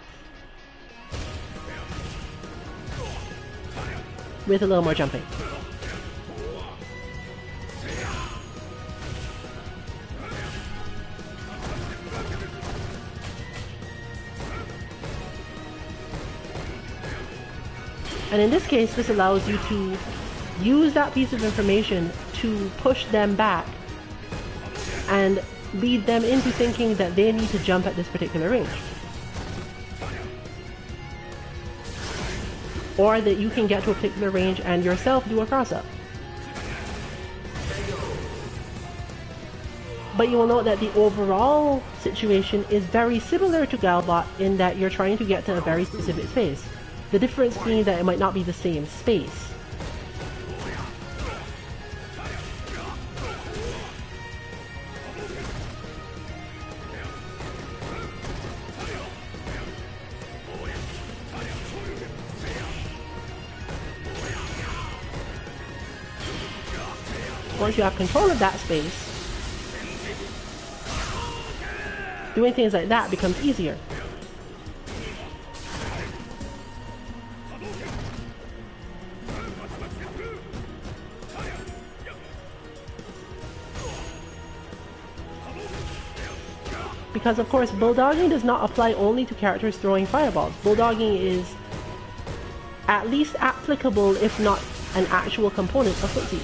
A: with a little more jumping. And in this case, this allows you to use that piece of information to push them back and lead them into thinking that they need to jump at this particular range. Or that you can get to a particular range and yourself do a cross-up. But you will note that the overall situation is very similar to GuileBot in that you're trying to get to a very specific space. The difference being that it might not be the same space. Once you have control of that space, doing things like that becomes easier. Because of course, bulldogging does not apply only to characters throwing fireballs. Bulldogging is at least applicable, if not an actual component of footsie.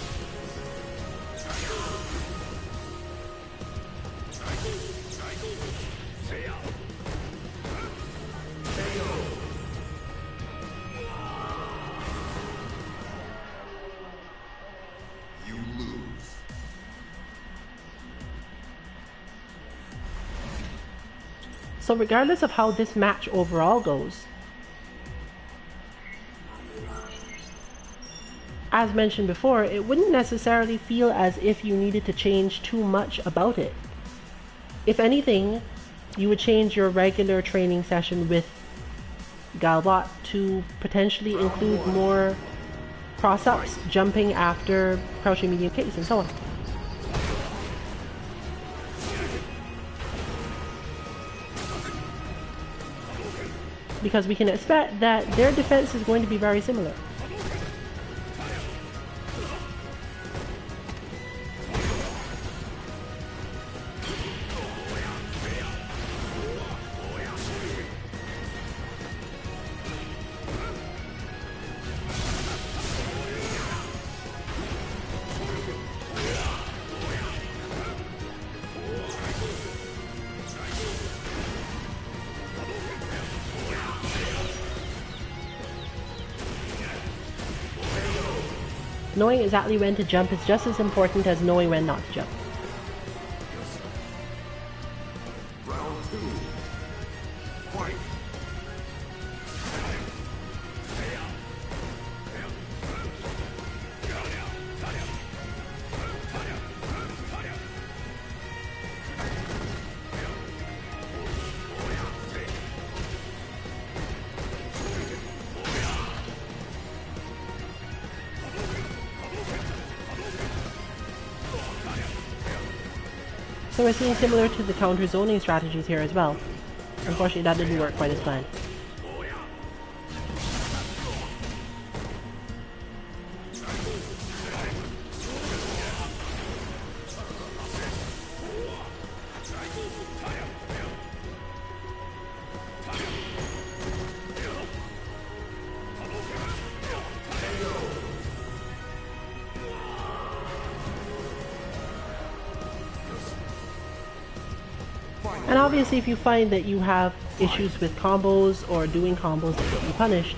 A: So regardless of how this match overall goes, as mentioned before, it wouldn't necessarily feel as if you needed to change too much about it. If anything, you would change your regular training session with GuileBot to potentially include more cross-ups, jumping after crouching medium kicks, and so on. Because we can expect that their defense is going to be very similar. Knowing exactly when to jump is just as important as knowing when not to jump.
B: Round 2. Fight.
A: So we're seeing similar to the counter zoning strategies here as well. Unfortunately, that didn't work quite as planned. And obviously if you find that you have issues with combos or doing combos that get you punished,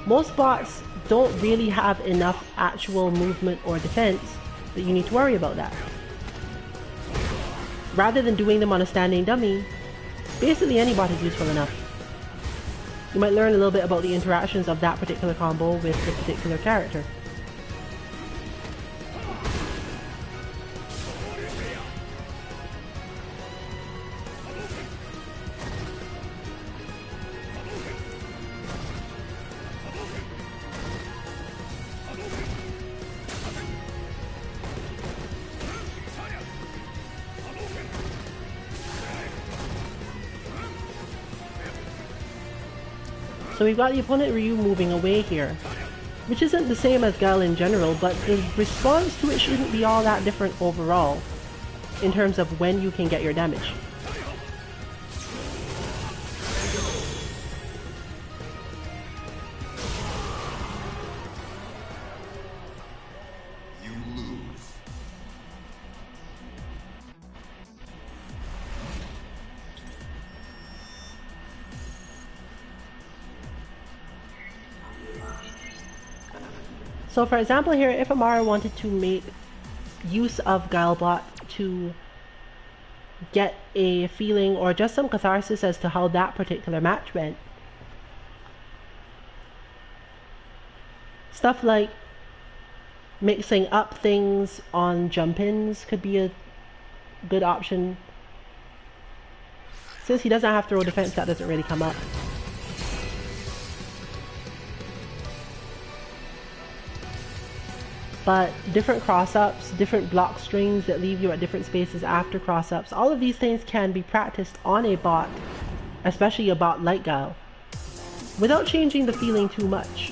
A: most bots don't really have enough actual movement or defense that you need to worry about that. Rather than doing them on a standing dummy, basically any bot is useful enough. You might learn a little bit about the interactions of that particular combo with the particular character. So we've got the opponent Ryu moving away here, which isn't the same as Guile in general, but the response to it shouldn't be all that different overall, in terms of when you can get your damage. So for example here, if Amara wanted to make use of GuileBot to get a feeling or just some catharsis as to how that particular match went, stuff like mixing up things on jump-ins could be a good option. Since he doesn't have throw defense, that doesn't really come up. But different cross-ups, different block strings that leave you at different spaces after cross-ups, all of these things can be practiced on a bot, especially a bot like Guile, without changing the feeling too much.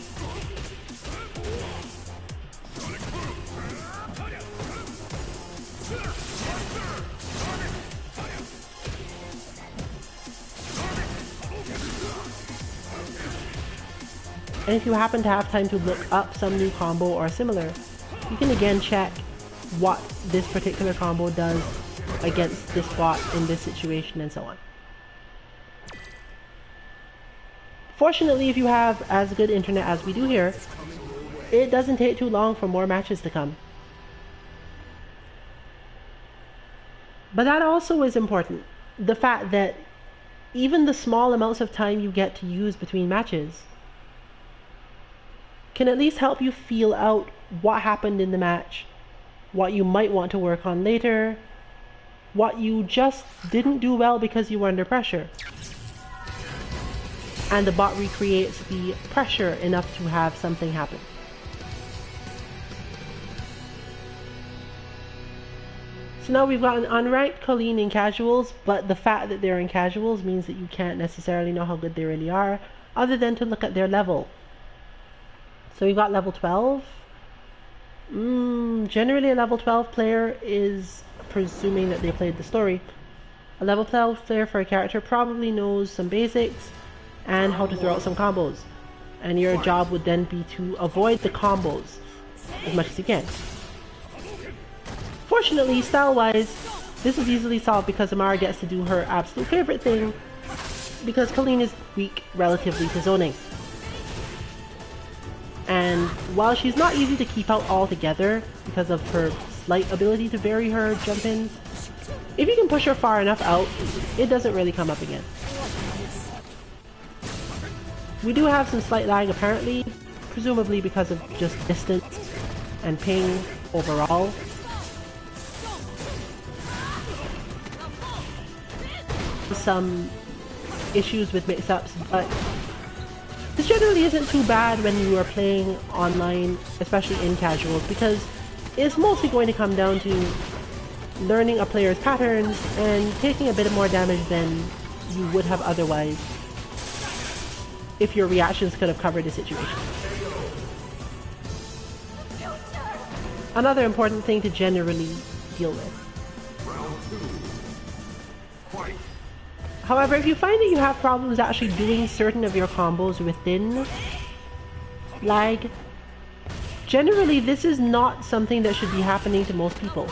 A: And if you happen to have time to look up some new combo or similar, you can again check what this particular combo does against this bot in this situation and so on. Fortunately, if you have as good internet as we do here, it doesn't take too long for more matches to come. But that also is important. The fact that even the small amounts of time you get to use between matches can at least help you feel out what happened in the match, what you might want to work on later, what you just didn't do well because you were under pressure. And the bot recreates the pressure enough to have something happen. So now we've got an unranked Colleen in casuals, but the fact that they're in casuals means that you can't necessarily know how good they really are, other than to look at their level. So we've got level 12. Generally a level 12 player is presuming that they played the story. A level 12 player for a character probably knows some basics and how to throw out some combos. And your job would then be to avoid the combos as much as you can. Fortunately, style-wise, this is easily solved because Amara gets to do her absolute favorite thing, because Colleen is weak relatively to zoning. And while she's not easy to keep out altogether because of her slight ability to vary her jump-ins, if you can push her far enough out, it doesn't really come up again. We do have some slight lag apparently, presumably because of just distance and ping overall. Some issues with mix-ups, but this generally isn't too bad when you are playing online, especially in casuals, because it's mostly going to come down to learning a player's patterns and taking a bit more damage than you would have otherwise if your reactions could have covered the situation. Another important thing to generally deal with.
B: Round 2. Fight.
A: However, if you find that you have problems actually doing certain of your combos within lag, generally this is not something that should be happening to most people,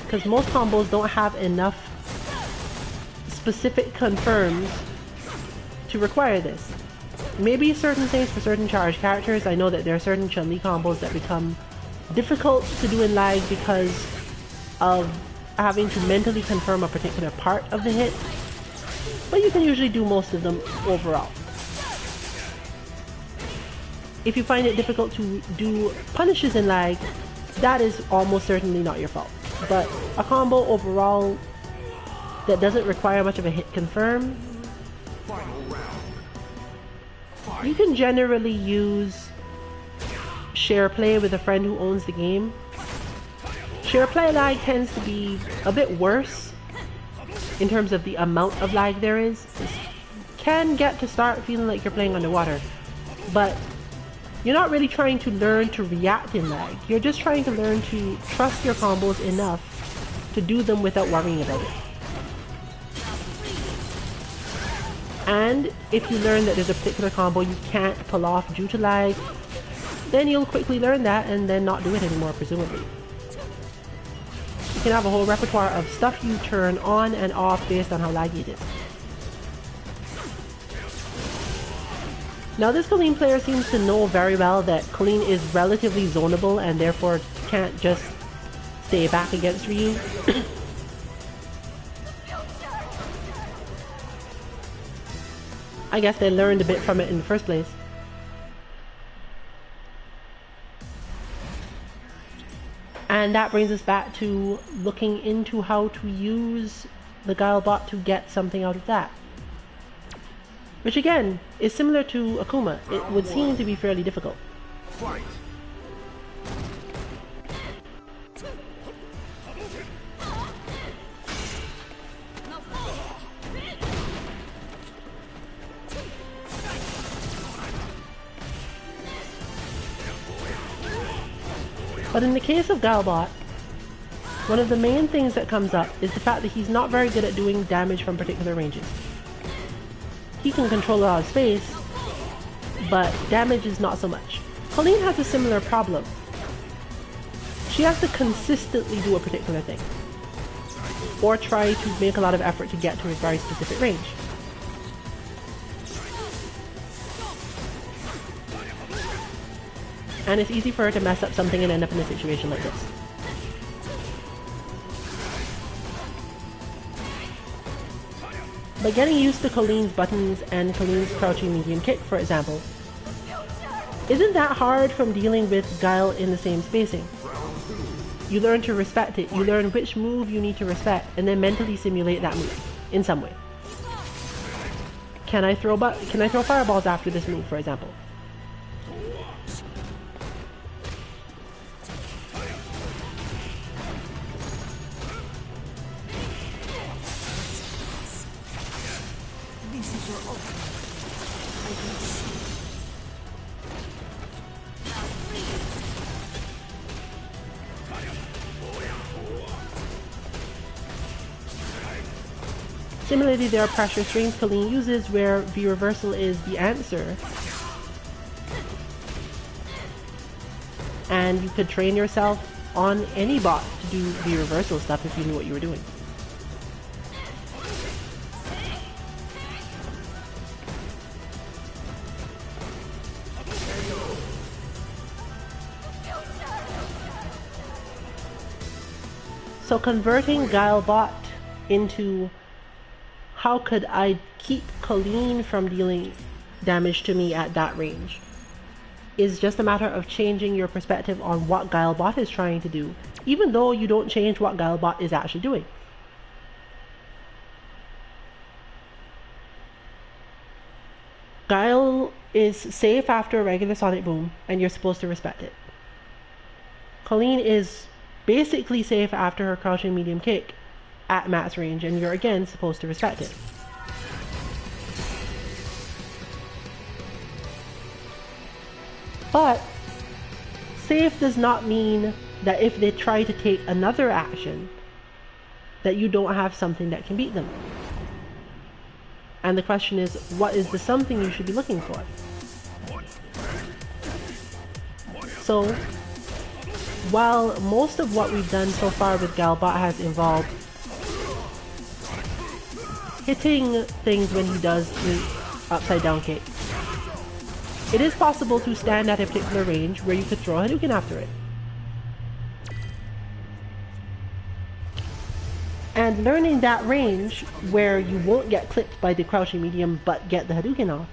A: because most combos don't have enough specific confirms to require this. Maybe certain things for certain charged characters. I know that there are certain Chun-Li combos that become difficult to do in lag because of having to mentally confirm a particular part of the hit, but you can usually do most of them overall. If you find it difficult to do punishes in lag, that is almost certainly not your fault. But a combo overall that doesn't require much of a hit confirm, you can generally use share play with a friend who owns the game. Share play lag tends to be a bit worse in terms of the amount of lag there is. It can get to start feeling like you're playing underwater, but you're not really trying to learn to react in lag. You're just trying to learn to trust your combos enough to do them without worrying about it. And if you learn that there's a particular combo you can't pull off due to lag, then you'll quickly learn that and then not do it anymore, presumably. You can have a whole repertoire of stuff you turn on and off based on how laggy it is. Now this Guile player seems to know very well that Guile is relatively zonable and therefore can't just stay back against Ryu. I guess they learned a bit from it in the first place. And that brings us back to looking into how to use the GuileBot to get something out of that. Which again, is similar to Akuma. It would seem to be fairly difficult.
B: Fight.
A: But in the case of GuileBot, one of the main things that comes up is the fact that he's not very good at doing damage from particular ranges. He can control a lot of space, but damage is not so much. Colleen has a similar problem. She has to consistently do a particular thing, or try to make a lot of effort to get to a very specific range. And it's easy for her to mess up something and end up in a situation like this. But getting used to Colleen's buttons and Colleen's crouching medium kick, for example, isn't that hard from dealing with Guile in the same spacing. You learn to respect it, you learn which move you need to respect, and then mentally simulate that move in some way. Can I throw fireballs after this move, for example? Similarly, there are pressure strings Colleen uses where V-reversal is the answer. And you could train yourself on any bot to do V-reversal stuff if you knew what you were doing. So converting GuileBot into how could I keep Colleen from dealing damage to me at that range is just a matter of changing your perspective on what GuileBot is trying to do, even though you don't change what GuileBot is actually doing. Guile is safe after a regular sonic boom, and you're supposed to respect it. Colleen is basically safe after her crouching medium kick at max range, and you're again supposed to respect it. But safe does not mean that if they try to take another action, that you don't have something that can beat them. And the question is, what is the something you should be looking for? So, while most of what we've done so far with GuileBot has involved hitting things when he does the upside down kick, it is possible to stand at a particular range where you could throw a Hadouken after it. And learning that range where you won't get clipped by the crouching medium but get the Hadouken off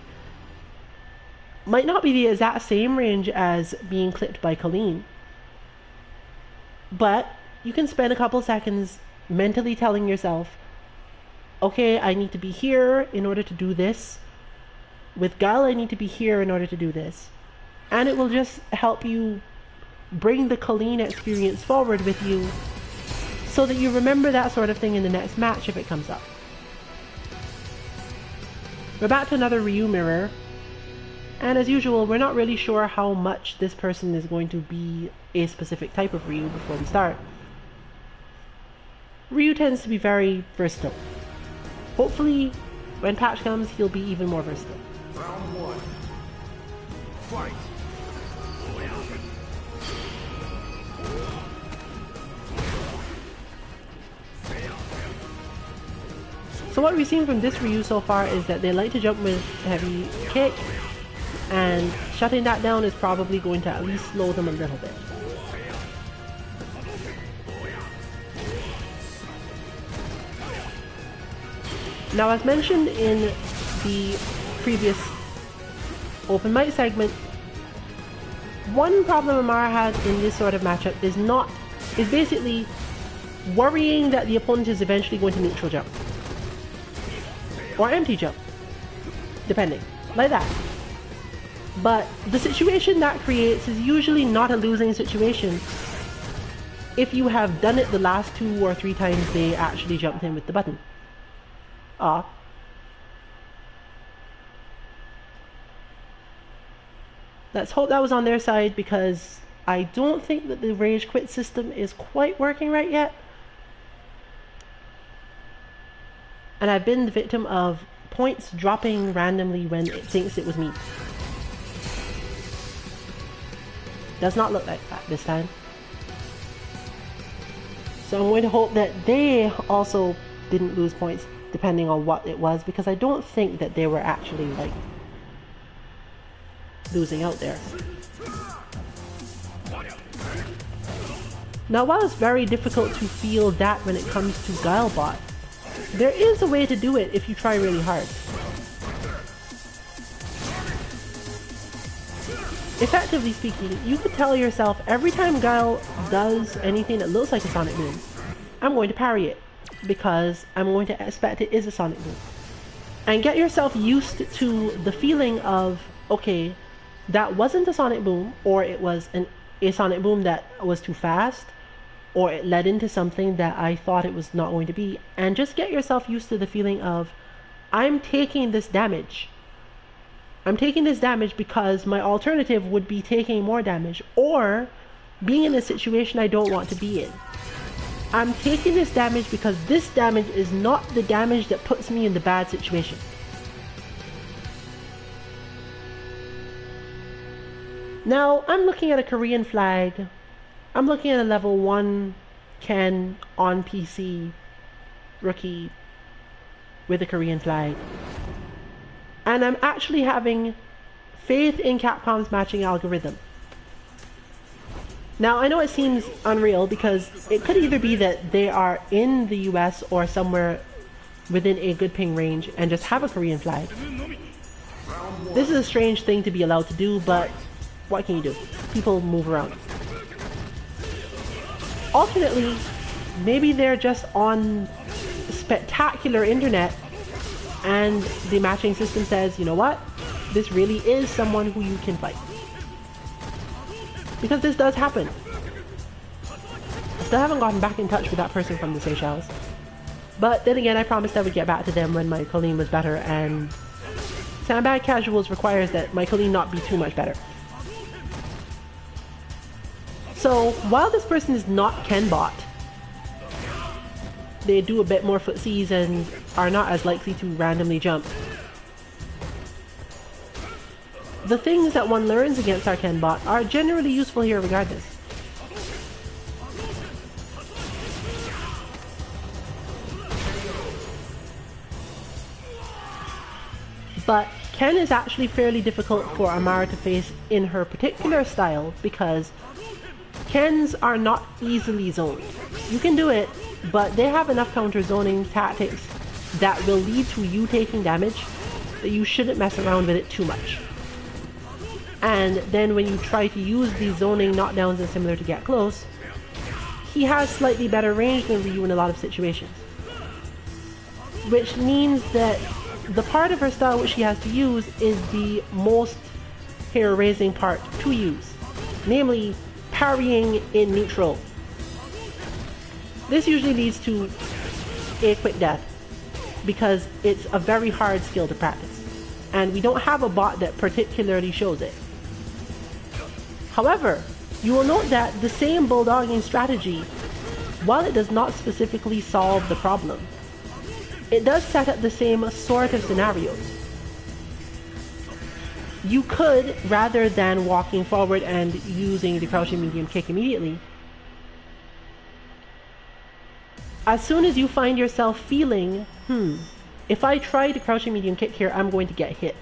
A: might not be the exact same range as being clipped by Colleen. But you can spend a couple seconds mentally telling yourself, okay, I need to be here in order to do this. With Guile, I need to be here in order to do this. And it will just help you bring the Colleen experience forward with you so that you remember that sort of thing in the next match if it comes up. We're back to another Ryu mirror. And as usual, we're not really sure how much this person is going to be a specific type of Ryu before we start. Ryu tends to be very versatile. Hopefully, when patch comes, he'll be even more versatile.
B: Round one. Fight.
A: So what we've seen from this Ryu so far is that they like to jump with heavy kick, and shutting that down is probably going to at least slow them a little bit. Now, as mentioned in the previous open mic segment, one problem Amara has in this sort of matchup is basically worrying that the opponent is eventually going to neutral jump. Or empty jump. Depending. Like that. But the situation that creates is usually not a losing situation if you have done it the last 2 or 3 times they actually jumped in with the button. Let's hope that was on their side, because I don't think that the rage quit system is quite working right yet. And I've been the victim of points dropping randomly when it thinks it was me. Does not look like that this time. So I'm going to hope that they also didn't lose points depending on what it was, because I don't think that they were actually like losing out there. Now, while it's very difficult to feel that when it comes to GuileBot, there is a way to do it if you try really hard. Effectively speaking, you could tell yourself every time Guile does anything that looks like a sonic boom, I'm going to parry it, because I'm going to expect it is a sonic boom. And get yourself used to the feeling of, okay, that wasn't a sonic boom, or it was a sonic boom that was too fast, or it led into something that I thought it was not going to be. And just get yourself used to the feeling of, I'm taking this damage. I'm taking this damage because my alternative would be taking more damage, or being in a situation I don't want to be in. I'm taking this damage because this damage is not the damage that puts me in the bad situation. Now, I'm looking at a Korean flag. I'm looking at a level 1 Ken on PC rookie with a Korean flag. And I'm actually having faith in Capcom's matching algorithm. Now, I know it seems unreal because it could either be that they are in the US or somewhere within a good ping range and just have a Korean flag. This is a strange thing to be allowed to do, but what can you do? People move around. Alternately, maybe they're just on spectacular internet and the matching system says, you know what? This really is someone who you can fight. Because this does happen. I still haven't gotten back in touch with that person from the Seychelles. But then again, I promised I would get back to them when my Colleen was better, and Sandbag Casuals requires that my Colleen not be too much better. So, while this person is not GuileBot, they do a bit more footsies and are not as likely to randomly jump. The things that one learns against our GuileBot are generally useful here regardless. But Ken is actually fairly difficult for Amara to face in her particular style because Kens are not easily zoned. You can do it, but they have enough counter zoning tactics that will lead to you taking damage that you shouldn't mess around with it too much. And then when you try to use these zoning knockdowns and similar to get close, he has slightly better range than Ryu in a lot of situations. Which means that the part of her style which she has to use is the most hair-raising part to use, namely parrying in neutral. This usually leads to a quick death because it's a very hard skill to practice, and we don't have a bot that particularly shows it. However, you will note that the same bulldogging strategy, while it does not specifically solve the problem, it does set up the same sort of scenarios. You could, rather than walking forward and using the crouching medium kick immediately, as soon as you find yourself feeling, if I try to crouching medium kick here, I'm going to get hit.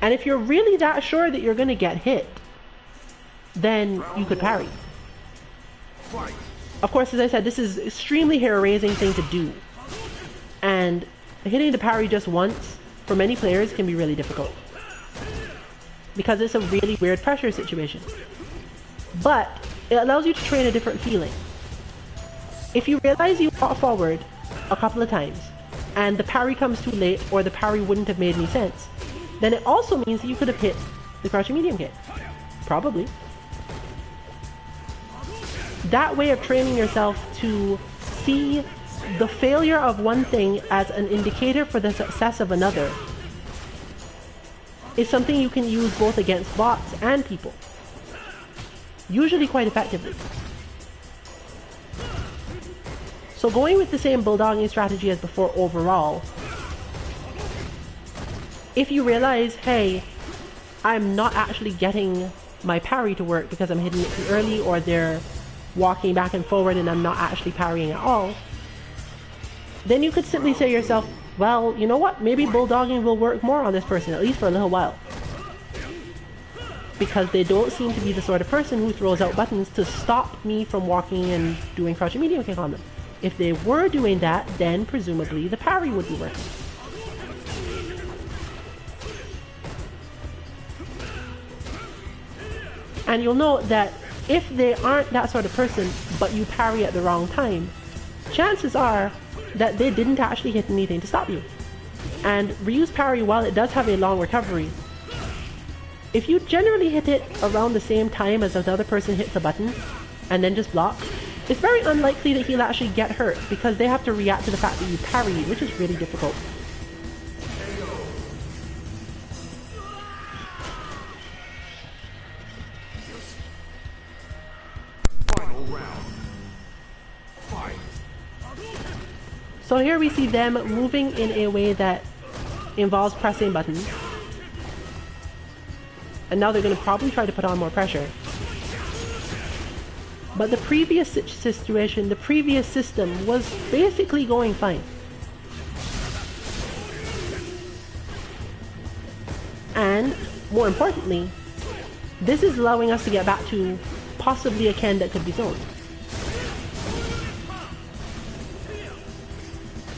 A: And if you're really that sure that you're going to get hit, then you could parry. Of course, as I said, this is extremely hair-raising thing to do. And hitting the parry just once, for many players, can be really difficult. Because it's a really weird pressure situation. But it allows you to train a different feeling. If you realize you walk forward a couple of times, and the parry comes too late, or the parry wouldn't have made any sense, then it also means that you could have hit the crouching medium kick. Probably. That way of training yourself to see the failure of one thing as an indicator for the success of another is something you can use both against bots and people. Usually quite effectively. So going with the same bulldogging strategy as before overall, if you realize, hey, I'm not actually getting my parry to work because I'm hitting it too early, or they're walking back and forward and I'm not actually parrying at all, then you could simply say to yourself, well, you know what, maybe bulldogging will work more on this person, at least for a little while. Because they don't seem to be the sort of person who throws out buttons to stop me from walking and doing crouching medium kick on them. If they were doing that, then presumably the parry would be working. And you'll note that if they aren't that sort of person, but you parry at the wrong time, chances are that they didn't actually hit anything to stop you. And Ryu's parry, while it does have a long recovery, if you generally hit it around the same time as the other person hits the button, and then just block, it's very unlikely that he'll actually get hurt, because they have to react to the fact that you parried, which is really difficult. So here we see them moving in a way that involves pressing buttons. And now they're going to probably try to put on more pressure. But the previous situation, the previous system was basically going fine. And, more importantly, This is allowing us to get back to possibly a Ken that could be zoned.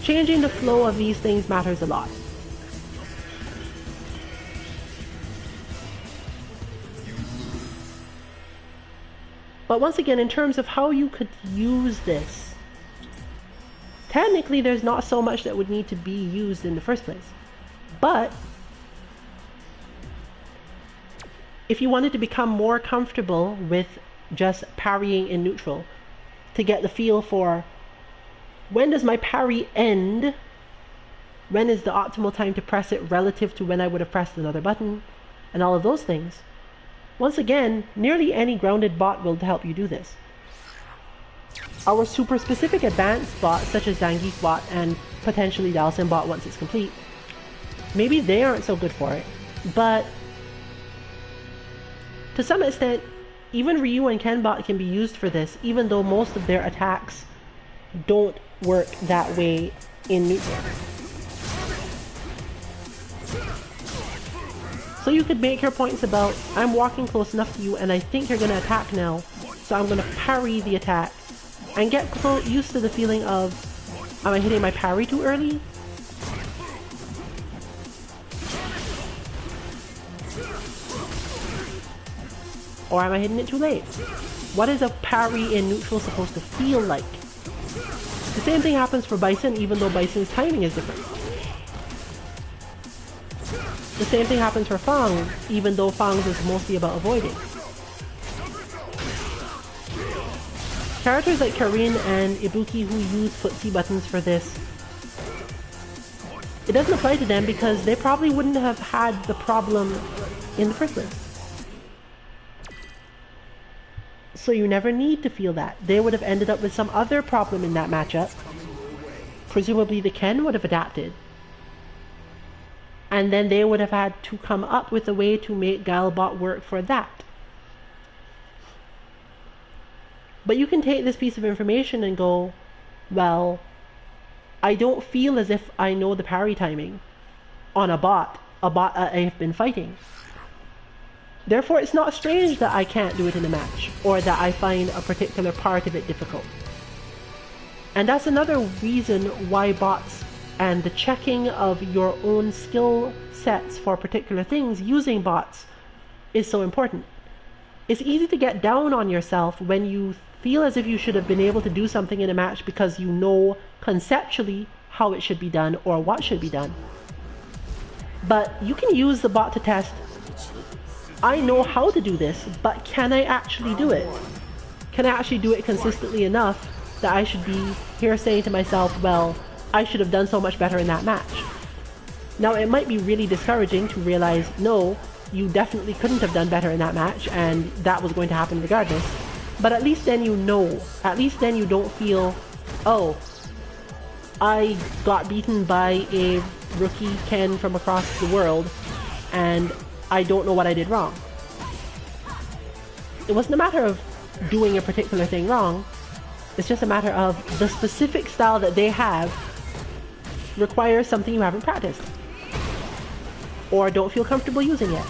A: Changing the flow of these things matters a lot. But once again, in terms of how you could use this, technically there's not so much that would need to be used in the first place. But if you wanted to become more comfortable with just parrying in neutral, to get the feel for when does my parry end, when is the optimal time to press it relative to when I would have pressed another button, and all of those things, once again, nearly any grounded bot will help you do this. Our super specific advanced bots such as GuileBot and potentially Bot once it's complete, maybe they aren't so good for it, but to some extent, even Ryu and Kenbot can be used for this, even though most of their attacks don't work that way in neutral. So you could make your points about, I'm walking close enough to you and I think you're going to attack now, so I'm going to parry the attack, and get used to the feeling of, am I hitting my parry too early? Or am I hitting it too late? What is a parry in neutral supposed to feel like? The same thing happens for Bison, even though Bison's timing is different. The same thing happens for Fang, even though Fang's is mostly about avoiding. Characters like Karin and Ibuki who use footsie buttons for this, it doesn't apply to them because they probably wouldn't have had the problem in the first place. So you never need to feel that. They would have ended up with some other problem in that matchup. Presumably the Ken would have adapted. And then they would have had to come up with a way to make GuileBot work for that. But you can take this piece of information and go, well, I don't feel as if I know the parry timing on a bot I've been fighting. Therefore, it's not strange that I can't do it in a match, or that I find a particular part of it difficult. And that's another reason why bots and the checking of your own skill sets for particular things using bots is so important. It's easy to get down on yourself when you feel as if you should have been able to do something in a match because you know conceptually how it should be done or what should be done. But you can use the bot to test, I know how to do this, but can I actually do it? Can I actually do it consistently enough that I should be here saying to myself, well, I should have done so much better in that match. Now, it might be really discouraging to realize, no, you definitely couldn't have done better in that match, and that was going to happen regardless. But at least then you know. At least then you don't feel, oh, I got beaten by a rookie Ken from across the world, and I don't know what I did wrong. It wasn't a matter of doing a particular thing wrong. It's just a matter of the specific style that they have requires something you haven't practiced, or don't feel comfortable using yet.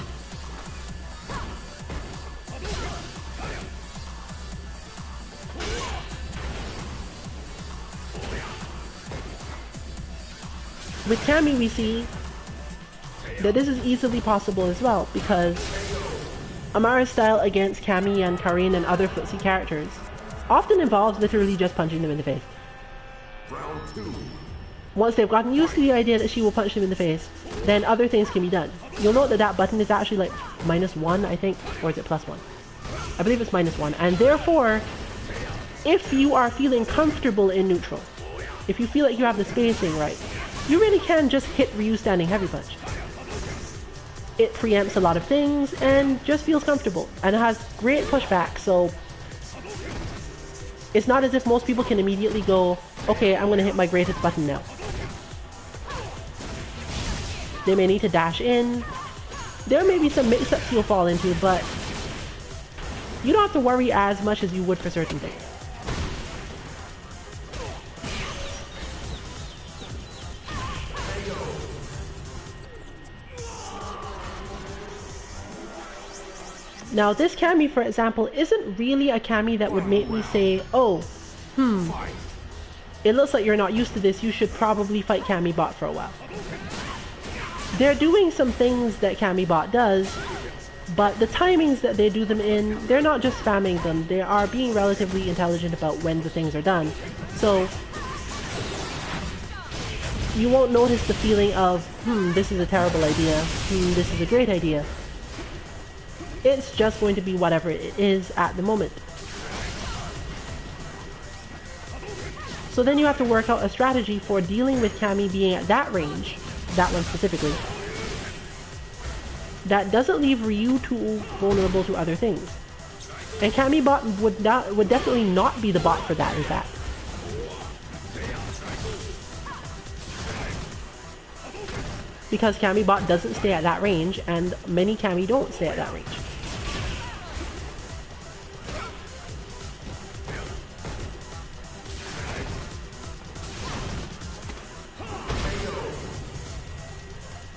A: With Cammy, we see that this is easily possible as well, because Amara's style against Cammy and Karin and other footsie characters often involves literally just punching them in the face.
B: Round 2.
A: Once they've gotten used to the idea that she will punch them in the face, then other things can be done. You'll note that that button is actually like -1, I think, or is it +1? I believe it's -1, and therefore, if you are feeling comfortable in neutral, if you feel like you have the spacing right, you really can just hit Ryu standing heavy punch. It preempts a lot of things and just feels comfortable, and it has great pushback, so it's not as if most people can immediately go, okay, I'm gonna hit my greatest button now. They may need to dash in. There may be some mix-ups you'll fall into, but you don't have to worry as much as you would for certain things. Now this Kami, for example, isn't really a Kami that would make me say, oh, it looks like you're not used to this, you should probably fight GuileBot for a while. They're doing some things that GuileBot does, but the timings that they do them in, they're not just spamming them, they are being relatively intelligent about when the things are done. So you won't notice the feeling of, this is a terrible idea, this is a great idea. It's just going to be whatever it is at the moment. So then you have to work out a strategy for dealing with Kami being at that range, that one specifically, that doesn't leave Ryu too vulnerable to other things. And GuileBot would definitely not be the bot for that, in fact. Because GuileBot doesn't stay at that range, and many Kami don't stay at that range.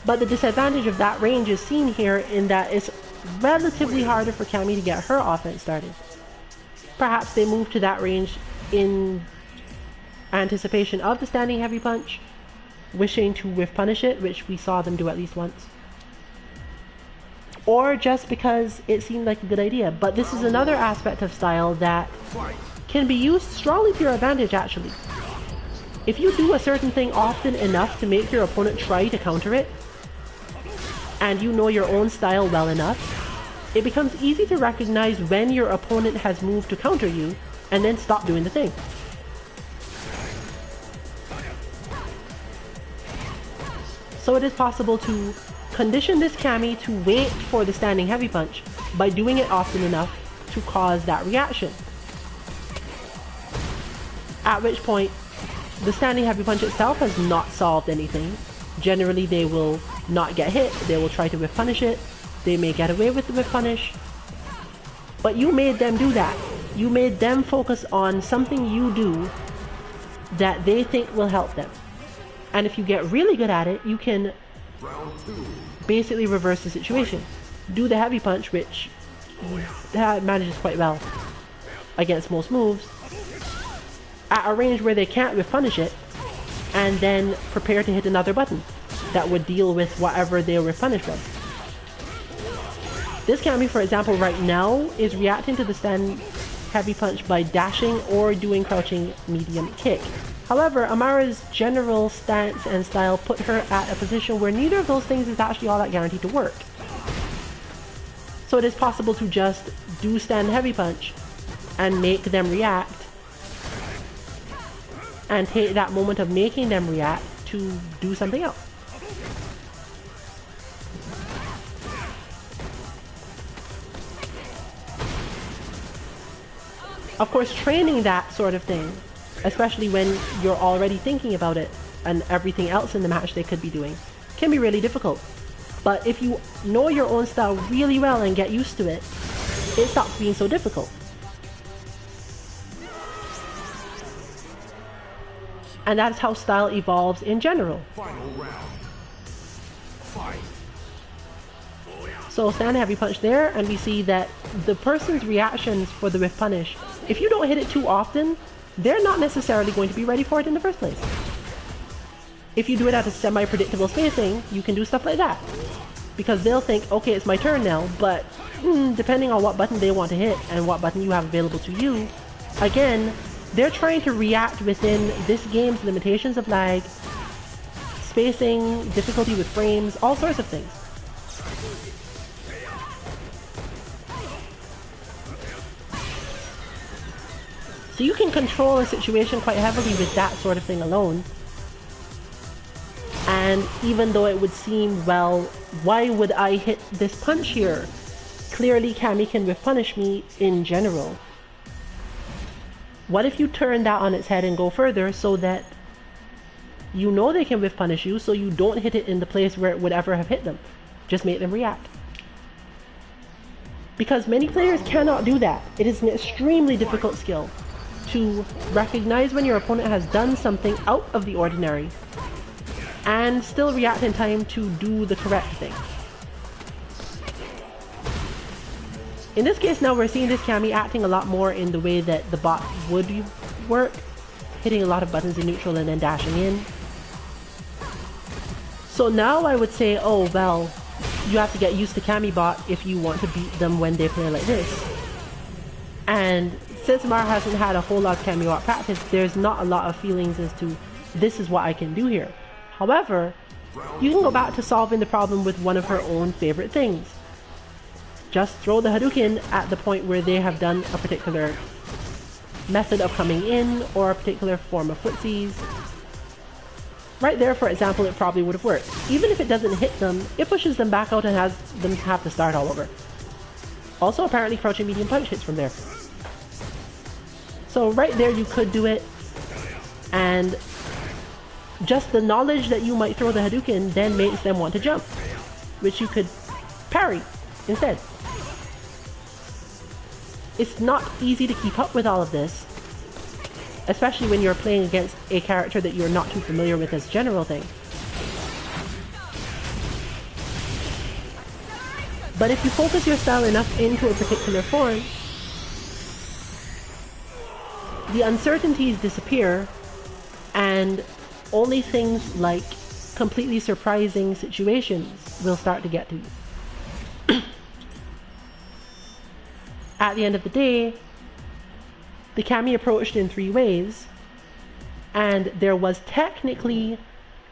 A: But the disadvantage of that range is seen here in that it's relatively harder for Kami to get her offense started. Perhaps they move to that range in anticipation of the standing heavy punch, wishing to whiff punish it, which we saw them do at least once. Or just because it seemed like a good idea. But this is another aspect of style that can be used strongly to your advantage, actually. If you do a certain thing often enough to make your opponent try to counter it, and you know your own style well enough, it becomes easy to recognize when your opponent has moved to counter you, and then stop doing the thing. So it is possible to condition this Kami to wait for the standing heavy punch by doing it often enough to cause that reaction. At which point, the standing heavy punch itself has not solved anything. Generally, they will not get hit, they will try to whiff punish it, they may get away with the whiff punish. But you made them do that. You made them focus on something you do that they think will help them. And if you get really good at it, you can basically reverse the situation. Do the heavy punch, which manages quite well against most moves, at a range where they can't whiff punish it, and then prepare to hit another button that would deal with whatever they were punished with. This Kami, for example, right now is reacting to the stand heavy punch by dashing or doing crouching medium kick. However, Amara's general stance and style put her at a position where neither of those things is actually all that guaranteed to work. So it is possible to just do stand heavy punch and make them react, and take that moment of making them react to do something else. Of course, training that sort of thing, especially when you're already thinking about it and everything else in the match they could be doing, can be really difficult. But if you know your own style really well and get used to it, it stops being so difficult. And that's how style evolves in general.
B: Final round. Fight.
A: So stand heavy punch there, and we see that the person's reactions for the whiff punish, if you don't hit it too often, they're not necessarily going to be ready for it in the first place. If you do it at a semi-predictable spacing, you can do stuff like that. Because they'll think, okay, it's my turn now, but depending on what button they want to hit and what button you have available to you, again, they're trying to react within this game's limitations of lag, spacing, difficulty with frames, all sorts of things. So you can control a situation quite heavily with that sort of thing alone. And even though it would seem, well, why would I hit this punch here? Clearly Kami can whiff punish me in general. What if you turn that on its head and go further so that you know they can whiff punish you, so you don't hit it in the place where it would ever have hit them. Just make them react. Because many players cannot do that. It is an extremely difficult skill to recognize when your opponent has done something out of the ordinary and still react in time to do the correct thing. In this case now we're seeing this Kami acting a lot more in the way that the bot would work, hitting a lot of buttons in neutral and then dashing in. So now I would say, oh well, you have to get used to Kami bot if you want to beat them when they play like this. And since Mara hasn't had a whole lot of Kami bot practice, there's not a lot of feelings as to this is what I can do here. However, you can go back to solving the problem with one of her own favorite things. Just throw the Hadouken at the point where they have done a particular method of coming in or a particular form of footsies. Right there, for example, it probably would have worked. Even if it doesn't hit them, it pushes them back out and has them have to start all over. Also, apparently crouching medium punch hits from there. So right there you could do it, and just the knowledge that you might throw the Hadouken then makes them want to jump, which you could parry instead. It's not easy to keep up with all of this, especially when you're playing against a character that you're not too familiar with as a general thing. But if you focus your style enough into a particular form, the uncertainties disappear, and only things like completely surprising situations will start to get to you. At the end of the day, the Kami approached in 3 ways, and there was technically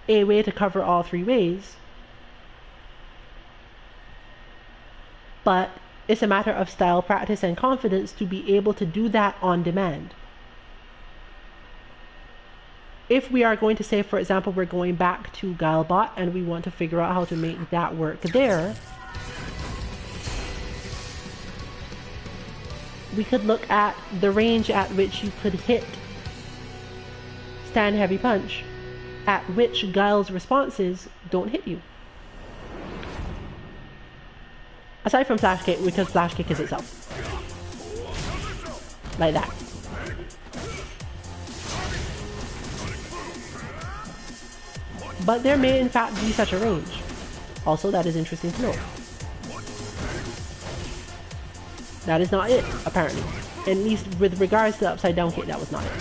A: a way to cover all 3 ways, but it's a matter of style, practice, and confidence to be able to do that on demand. If we are going to say, for example, we're going back to GuileBot and we want to figure out how to make that work there, we could look at the range at which you could hit stand heavy punch, at which Guile's responses don't hit you. Aside from flash kick, because flash kick is itself. Like that. But there may in fact be such a range. Also, that is interesting to know. That is not it, apparently. At least with regards to the upside down kick, that was not it.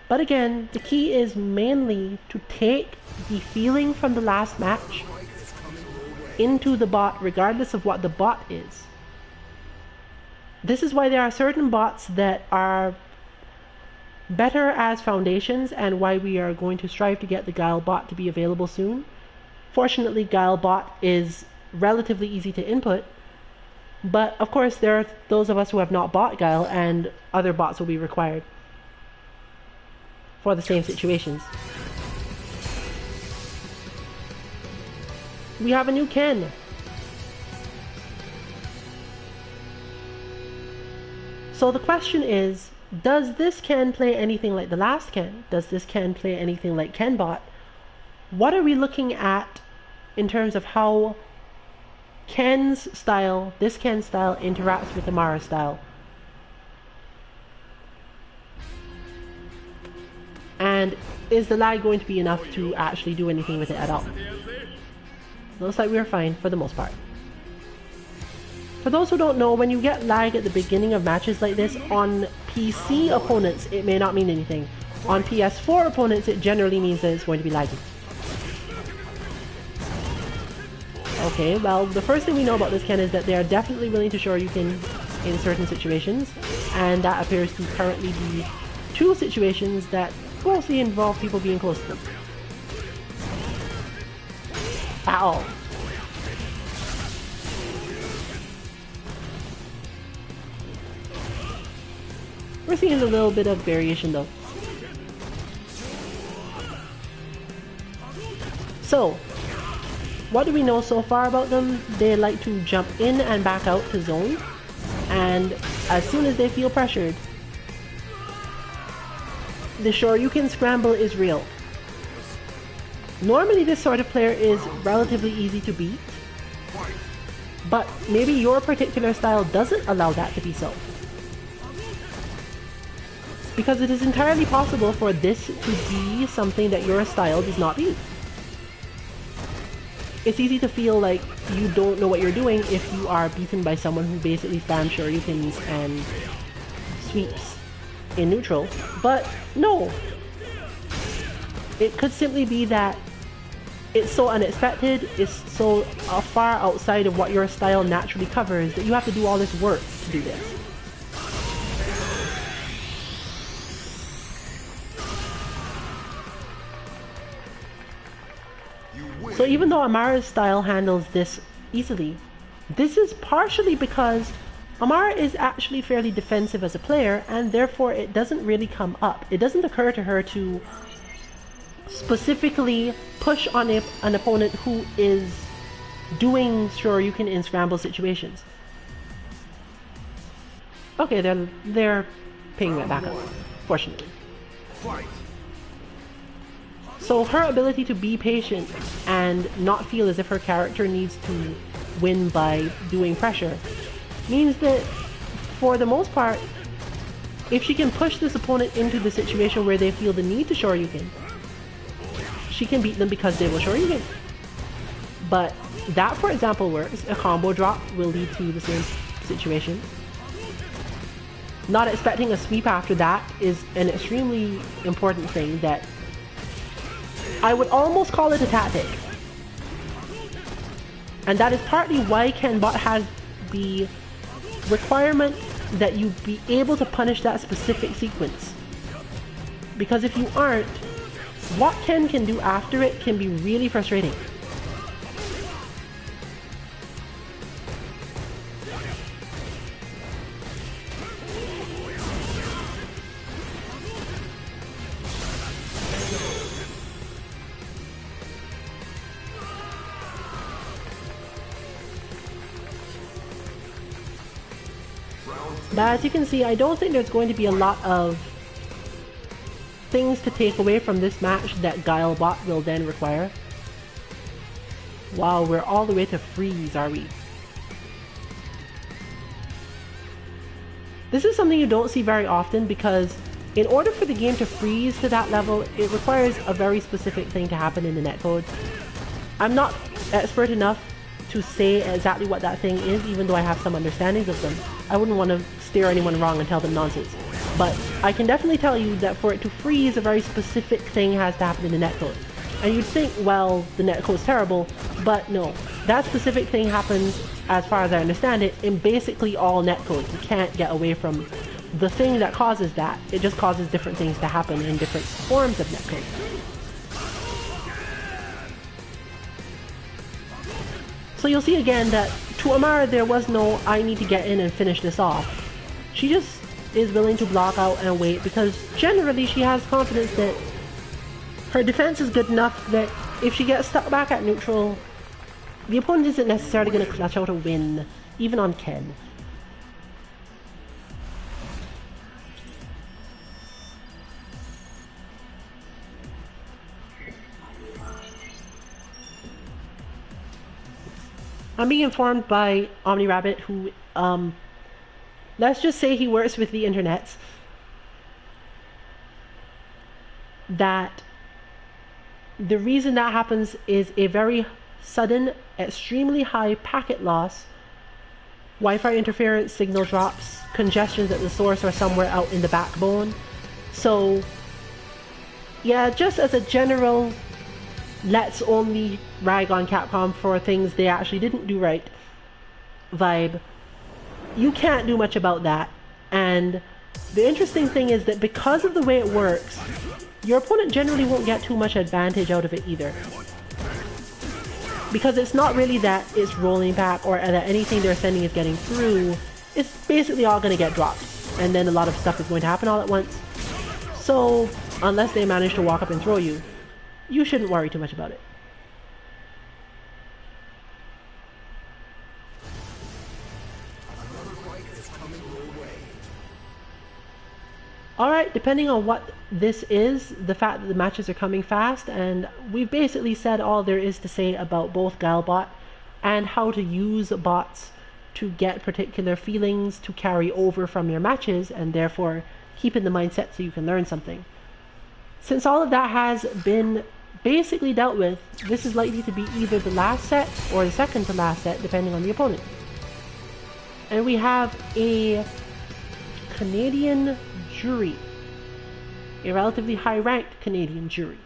A: But again, the key is mainly to take the feeling from the last match into the bot, regardless of what the bot is. This is why there are certain bots that are better as foundations, and why we are going to strive to get the GuileBot to be available soon. Fortunately, GuileBot is relatively easy to input, but of course there are those of us who have not bought Guile, and other bots will be required for the same situations. We have a new Ken. So the question is, does this Ken play anything like the last Ken? Does this Ken play anything like KenBot? What are we looking at in terms of how Ken's style, this Ken style, interacts with the Mara style? And is the lag going to be enough to actually do anything with it at all? Looks like we're fine for the most part. For those who don't know, when you get lag at the beginning of matches like this, on PC opponents it may not mean anything. On PS4 opponents it generally means that it's going to be laggy. Okay, well, the first thing we know about this Ken is that they are definitely willing to show you can in certain situations, and that appears to currently be 2 situations that mostly involve people being close to them. Ow! We're seeing a little bit of variation though. So, what do we know so far about them? They like to jump in and back out to zone, and as soon as they feel pressured, the Shoryuken scramble is real. Normally this sort of player is relatively easy to beat, but maybe your particular style doesn't allow that to be so. Because it is entirely possible for this to be something that your style does not be. It's easy to feel like you don't know what you're doing if you are beaten by someone who basically spams shoryukens and sweeps in neutral, but no. It could simply be that it's so unexpected, it's so far outside of what your style naturally covers that you have to do all this work to do this. So even though Amara's style handles this easily, this is partially because Amara is actually fairly defensive as a player, and therefore it doesn't really come up. It doesn't occur to her to specifically push on an opponent who is doing shoryuken in scramble situations. Okay, they're picking that back up, fortunately. So her ability to be patient and not feel as if her character needs to win by doing pressure means that, for the most part, if she can push this opponent into the situation where they feel the need to shoryuken, she can beat them because they will shoryuken. But that, for example, works. A combo drop will lead to the same situation. Not expecting a sweep after that is an extremely important thing that I would almost call it a tactic. And that is partly why GuileBot has the requirement that you be able to punish that specific sequence. Because if you aren't, what Ken can do after it can be really frustrating. But as you can see, I don't think there's going to be a lot of things to take away from this match that GuileBot will then require. Wow, we're all the way to freeze, are we? This is something you don't see very often because in order for the game to freeze to that level, it requires a very specific thing to happen in the netcode. I'm not expert enough to say exactly what that thing is, even though I have some understandings of them. I wouldn't want to steer anyone wrong and tell them nonsense. But I can definitely tell you that for it to freeze, a very specific thing has to happen in the netcode. And you'd think, well, the netcode's terrible, but no. That specific thing happens, as far as I understand it, in basically all netcodes. You can't get away from the thing that causes that. It just causes different things to happen in different forms of netcode. So you'll see again that to Amara there was no I need to get in and finish this off. She just is willing to block out and wait because generally she has confidence that her defense is good enough that if she gets stuck back at neutral, the opponent isn't necessarily going to clutch out a win, even on Ken. I'm being informed by OmniRabbit, who, let's just say he works with the internet, that the reason that happens is a very sudden, extremely high packet loss, Wi-Fi interference, signal drops, congestions at the source or somewhere out in the backbone. So, yeah, just as a general let's only rag on Capcom for things they actually didn't do right vibe, you can't do much about that. And the interesting thing is that because of the way it works, your opponent generally won't get too much advantage out of it either. Because it's not really that it's rolling back or that anything they're sending is getting through. It's basically all going to get dropped. And then a lot of stuff is going to happen all at once. So, unless they manage to walk up and throw you, you shouldn't worry too much about it. Alright, depending on what this is, the fact that the matches are coming fast, and we've basically said all there is to say about both GuileBot and how to use bots to get particular feelings to carry over from your matches and therefore keep in the mindset so you can learn something. Since all of that has been basically dealt with, this is likely to be either the last set or the second to last set, depending on the opponent. And we have a Canadian jury, a relatively high-ranked Canadian jury.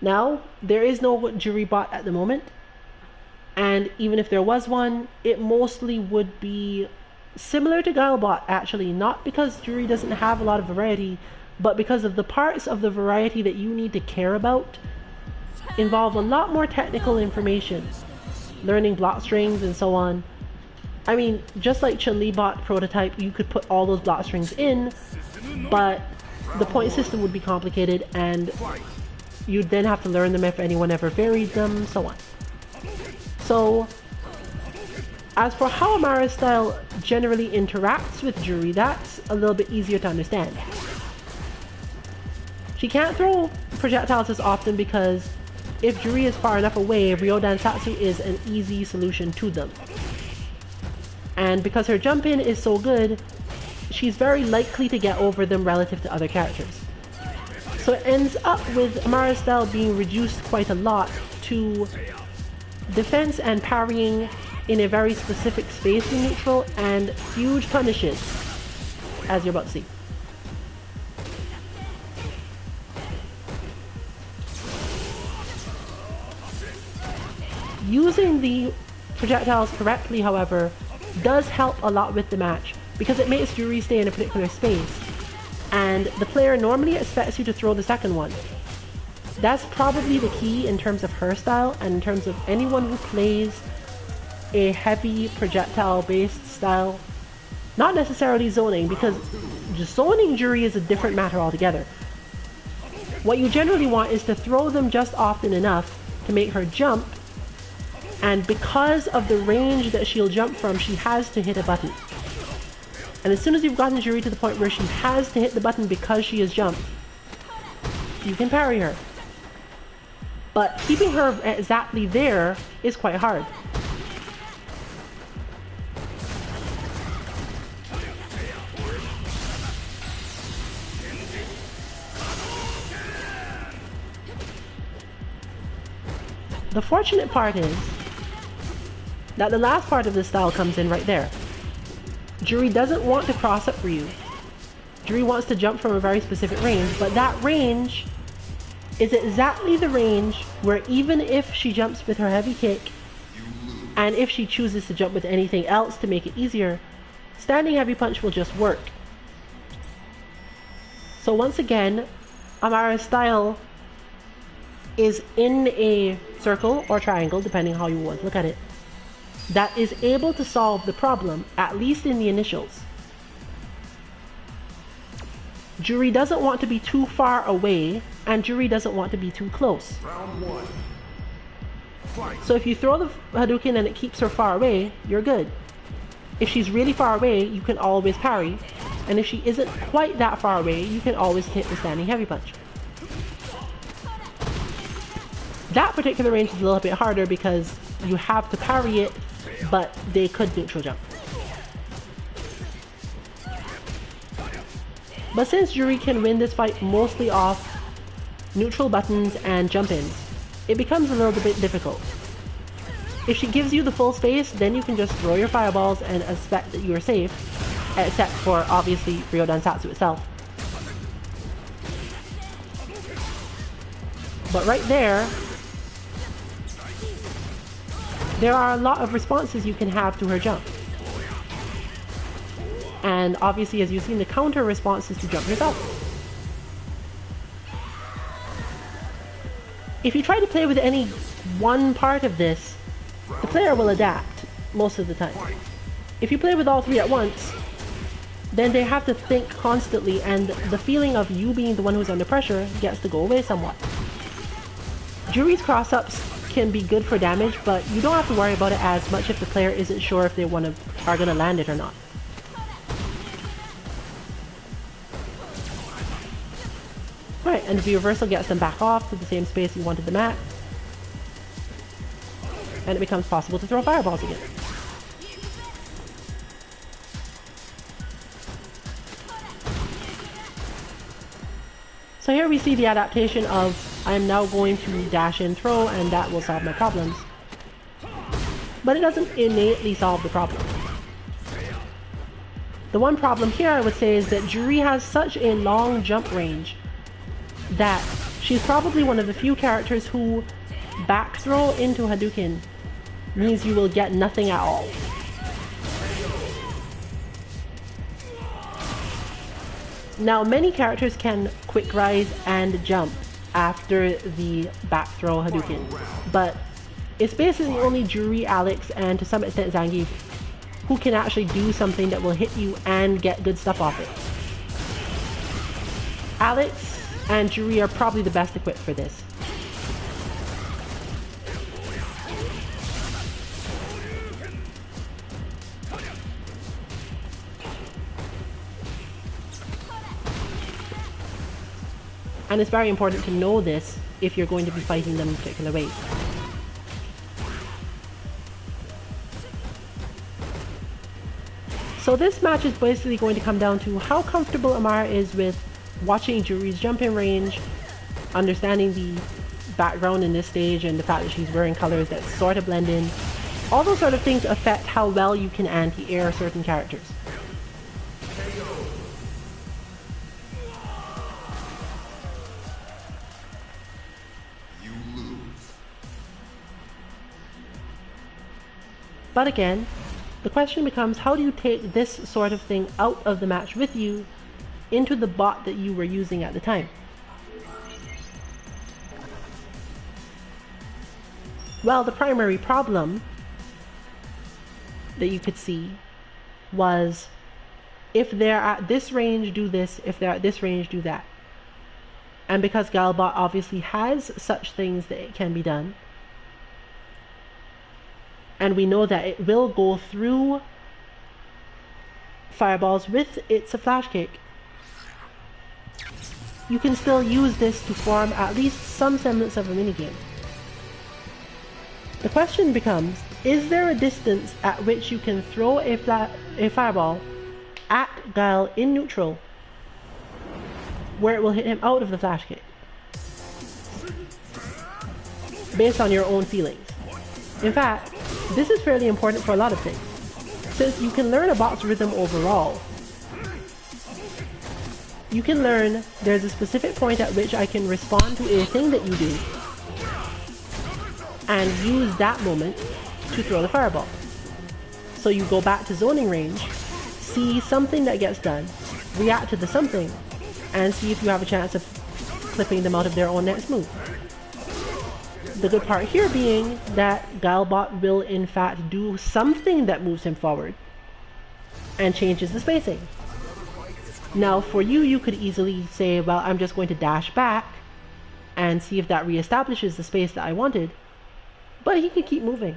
A: Now, there is no GuileBot at the moment, and even if there was one, it mostly would be similar to GuileBot, actually, not because jury doesn't have a lot of variety, but because of the parts of the variety that you need to care about involve a lot more technical information, learning block strings and so on. I mean, just like Chun-Li bot prototype, you could put all those block strings in, but the point system would be complicated and you'd then have to learn them if anyone ever varied them, so on. So, as for how Amara's style generally interacts with Juri, that's a little bit easier to understand. She can't throw projectiles as often because if Juri is far enough away, Ryodan Satsu is an easy solution to them. And because her jump in is so good, she's very likely to get over them relative to other characters. So it ends up with Amara's style being reduced quite a lot to defense and parrying in a very specific space in neutral and huge punishes, as you're about to see. Using the projectiles correctly, however, does help a lot with the match because it makes Juri stay in a particular space, and the player normally expects you to throw the second one. That's probably the key in terms of her style and in terms of anyone who plays a heavy projectile based style. Not necessarily zoning, because zoning Juri is a different matter altogether. What you generally want is to throw them just often enough to make her jump, and because of the range that she'll jump from, she has to hit a button. And as soon as you've gotten Juri to the point where she has to hit the button because she has jumped, you can parry her. But keeping her exactly there is quite hard. The fortunate part is that the last part of this style comes in right there. Juri doesn't want to cross up for you. Juri wants to jump from a very specific range, but that range is exactly the range where even if she jumps with her heavy kick, and if she chooses to jump with anything else to make it easier, standing heavy punch will just work. So once again, Amara's style is in a circle or triangle, depending how you want to look at it, that is able to solve the problem, at least in the initials. Juri doesn't want to be too far away, and Juri doesn't want to be too close.
B: Round one. Fight.
A: So if you throw the Hadouken and it keeps her far away, you're good. If she's really far away, you can always parry, and if she isn't quite that far away, you can always hit the standing heavy punch. That particular range is a little bit harder because you have to parry it, but they could neutral jump. But since Juri can win this fight mostly off neutral buttons and jump-ins, it becomes a little bit difficult. If she gives you the full space, then you can just throw your fireballs and expect that you are safe, except for obviously Ryodan Satsu itself. But right there are a lot of responses you can have to her jump. And obviously, as you've seen, the counter response is to jump yourself. If you try to play with any one part of this, the player will adapt most of the time. If you play with all three at once, then they have to think constantly, and the feeling of you being the one who's under pressure gets to go away somewhat. Juri's cross-ups can be good for damage, but you don't have to worry about it as much if the player isn't sure if they are gonna land it or not. Right, and the reversal gets them back off to the same space you wanted them at, and it becomes possible to throw fireballs again. So here we see the adaptation of I'm now going to dash and throw and that will solve my problems. But it doesn't innately solve the problem. The one problem here I would say is that Juri has such a long jump range that she's probably one of the few characters who back throw into Hadouken means you will get nothing at all. Now many characters can quick rise and jump after the back throw Hadouken, but it's basically only Juri, Alex, and to some extent Zangief who can actually do something that will hit you and get good stuff off it. Alex and Juri are probably the best equipped for this. And it's very important to know this if you're going to be fighting them in particular ways. So this match is basically going to come down to how comfortable Amara is with watching Juri's jumping range, understanding the background in this stage and the fact that she's wearing colors that sort of blend in. All those sort of things affect how well you can anti-air certain characters. But again, the question becomes, how do you take this sort of thing out of the match with you into the bot that you were using at the time? Well, the primary problem that you could see was if they're at this range, do this, if they're at this range, do that. And because GuileBot obviously has such things that it can be done, and we know that it will go through fireballs with its flash kick, you can still use this to form at least some semblance of a minigame. The question becomes, is there a distance at which you can throw a fireball at Guile in neutral where it will hit him out of the flash kick? Based on your own feelings. In fact, this is fairly important for a lot of things. Since you can learn a bot's rhythm overall, you can learn there's a specific point at which I can respond to a thing that you do and use that moment to throw the fireball. So you go back to zoning range, see something that gets done, react to the something, and see if you have a chance of clipping them out of their own next move. The good part here being that GuileBot will in fact do something that moves him forward and changes the spacing. Now for you, you could easily say, well, I'm just going to dash back and see if that reestablishes the space that I wanted, but he could keep moving.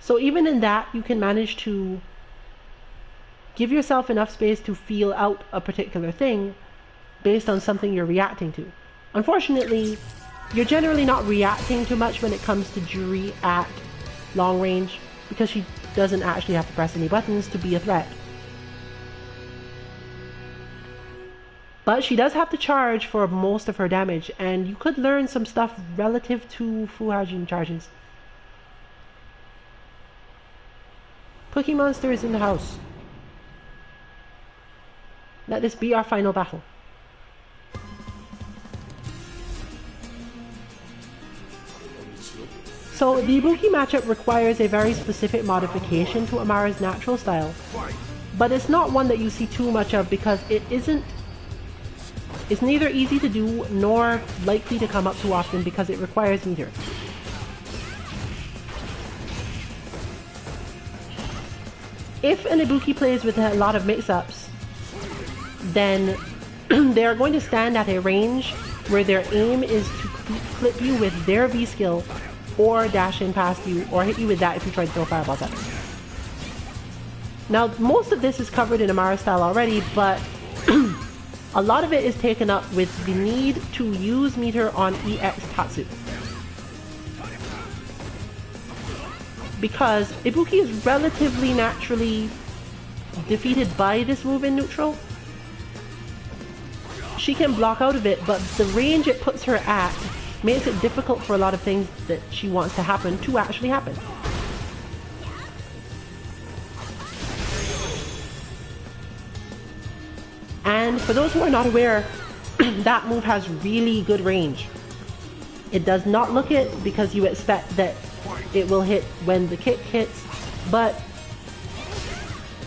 A: So even in that, you can manage to give yourself enough space to feel out a particular thing based on something you're reacting to. Unfortunately, you're generally not reacting too much when it comes to Juri at long range because she doesn't actually have to press any buttons to be a threat. But she does have to charge for most of her damage, and you could learn some stuff relative to Fuhajin charges. Cookie Monster is in the house. Let this be our final battle. So the Ibuki matchup requires a very specific modification to Amara's natural style, but it's not one that you see too much of because it's neither easy to do nor likely to come up too often because it requires meter. If an Ibuki plays with a lot of mix-ups, then they are going to stand at a range where their aim is to clip you with their V skill or dash in past you, or hit you with that if you try to throw fireballs at them. Now, most of this is covered in Amara style already, but a lot of it is taken up with the need to use meter on EX Tatsu. Because Ibuki is relatively naturally defeated by this move in neutral, she can block out of it, but the range it puts her at makes it difficult for a lot of things that she wants to happen to actually happen. And for those who are not aware, that move has really good range. It does not look it because you expect that it will hit when the kick hits, but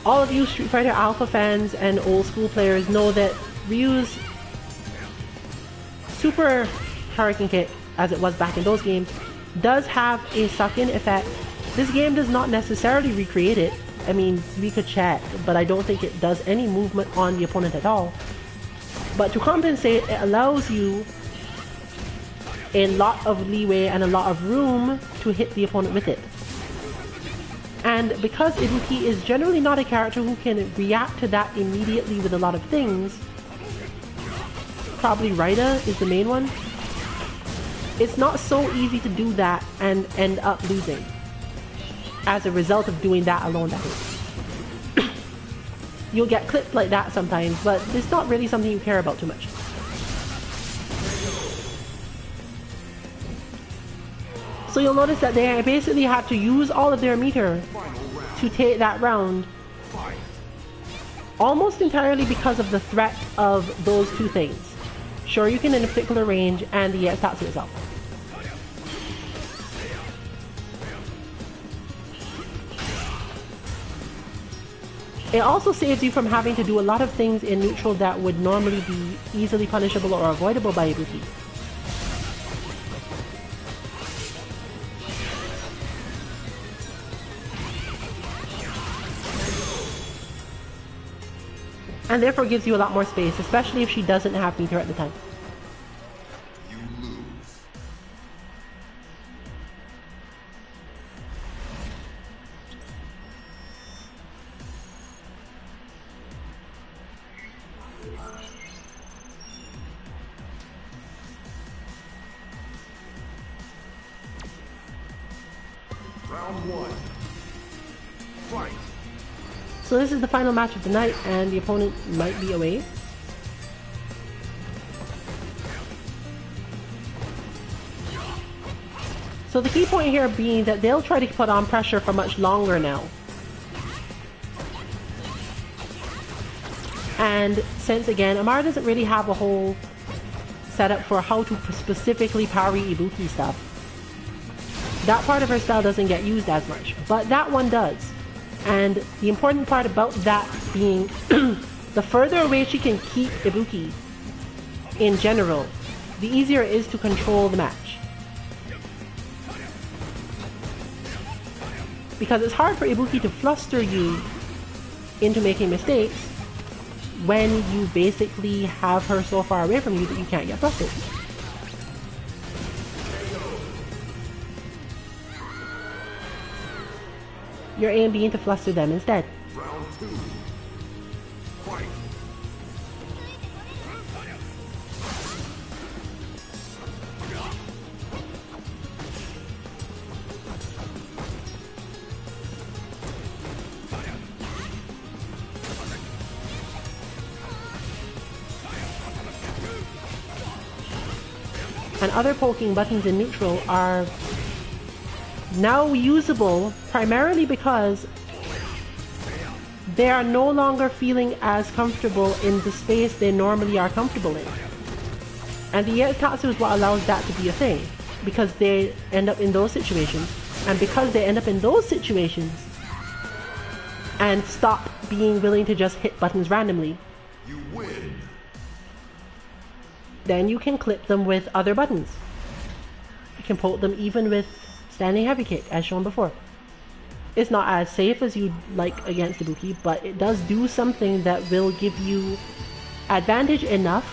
A: all of you Street Fighter Alpha fans and old school players know that Ryu's super Hurricane Kick, as it was back in those games, does have a suck-in effect. This game does not necessarily recreate it. I mean, we could check, but I don't think it does any movement on the opponent at all. But to compensate, it allows you a lot of leeway and a lot of room to hit the opponent with it. And because Ibuki is generally not a character who can react to that immediately with a lot of things, probably Raida is the main one, it's not so easy to do that and end up losing as a result of doing that alone, that is. You'll get clipped like that sometimes, but it's not really something you care about too much. So you'll notice that they basically had to use all of their meter to take that round almost entirely because of the threat of those two things. Shoryuken in a particular range and the Tatsu itself. It also saves you from having to do a lot of things in neutral that would normally be easily punishable or avoidable by Ibuki. And therefore gives you a lot more space, especially if she doesn't have meter at the time.
B: You lose. Round one. Fight.
A: So this is the final match of the night, and the opponent might be away. So the key point here being that they'll try to put on pressure for much longer now. And since again, Amara doesn't really have a whole setup for how to specifically parry Ibuki stuff, that part of her style doesn't get used as much, but that one does. And the important part about that being the further away she can keep Ibuki in general, the easier it is to control the match. Because it's hard for Ibuki to fluster you into making mistakes when you basically have her so far away from you that you can't get flustered. Your aim being to fluster them instead.
B: Round two. Fight.
A: And other poking buttons in neutral are now usable primarily because they are no longer feeling as comfortable in the space they normally are comfortable in. And the Yatatsu is what allows that to be a thing, because they end up in those situations, and because they end up in those situations and stop being willing to just hit buttons randomly,
B: You win.
A: then you can clip them with other buttons. You can poke them even with standing heavy kick, as shown before. It's not as safe as you'd like against Ibuki, but it does do something that will give you advantage enough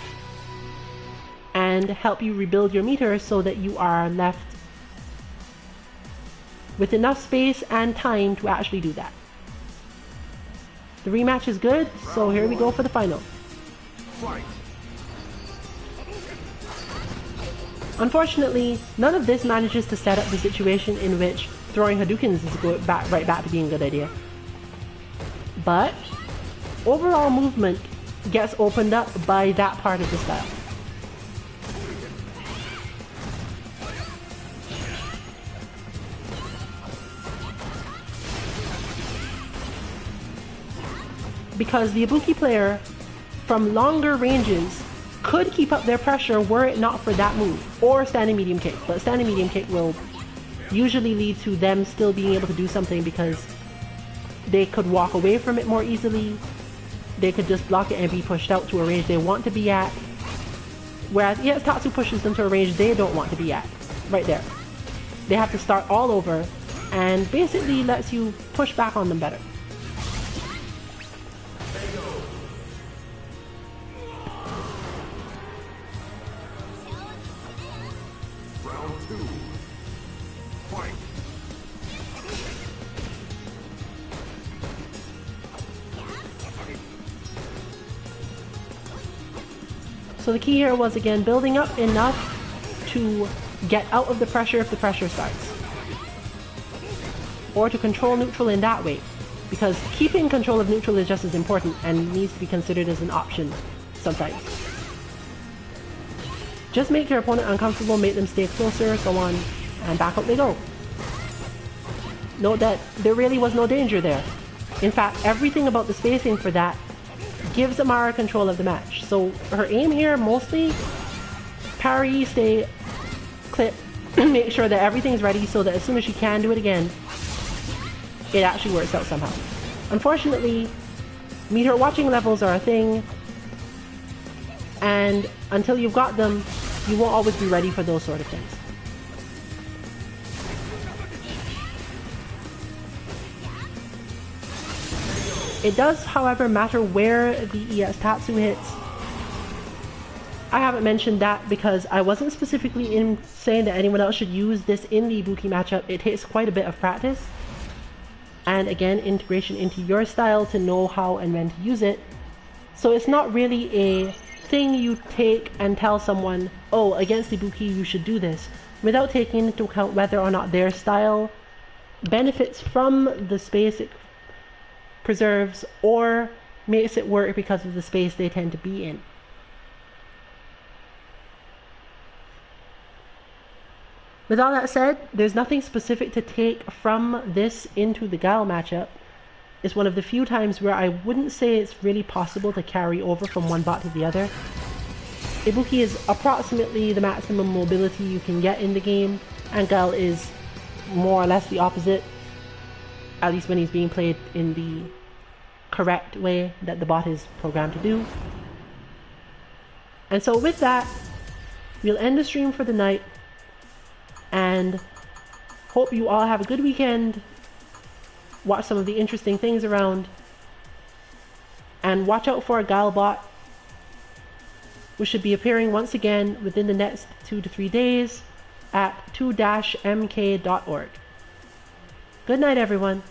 A: and help you rebuild your meter so that you are left with enough space and time to actually do that. The rematch is good, so here we go for the final.
B: Fight.
A: Unfortunately, none of this manages to set up the situation in which throwing Hadoukens is right back to being a good idea. But overall movement gets opened up by that part of the style. Because the Ibuki player from longer ranges could keep up their pressure were it not for that move, or standing medium kick, but standing medium kick will usually lead to them still being able to do something because they could walk away from it more easily, they could just block it and be pushed out to a range they want to be at, whereas yes, Tatsu pushes them to a range they don't want to be at, right there. They have to start all over, and basically lets you push back on them better. So the key here was, again, building up enough to get out of the pressure if the pressure starts. Or to control neutral in that way. Because keeping control of neutral is just as important and needs to be considered as an option sometimes. Just make your opponent uncomfortable, make them stay closer, so on, and back out they go. Note that there really was no danger there. In fact, everything about the spacing for that gives Amara control of the match. So her aim here, mostly, parry, stay, clip, make sure that everything's ready so that as soon as she can do it again, it actually works out somehow. Unfortunately, meter watching levels are a thing, and until you've got them, you won't always be ready for those sort of things. It does, however, matter where the ES Tatsu hits. I haven't mentioned that because I wasn't specifically saying that anyone else should use this in the Ibuki matchup. It takes quite a bit of practice. And again, integration into your style to know how and when to use it. So it's not really a thing you take and tell someone, oh, against Ibuki you should do this, without taking into account whether or not their style benefits from the space it preserves or makes it work because of the space they tend to be in. With all that said, there's nothing specific to take from this into the Guile matchup. It's one of the few times where I wouldn't say it's really possible to carry over from one bot to the other. Ibuki is approximately the maximum mobility you can get in the game, and Guile is more or less the opposite, at least when he's being played in the correct way that the bot is programmed to do. And so with that, we'll end the stream for the night, and hope you all have a good weekend, watch some of the interesting things around, and watch out for a GuileBot, which should be appearing once again within the next 2 to 3 days at 2-mk.org. Good night, everyone.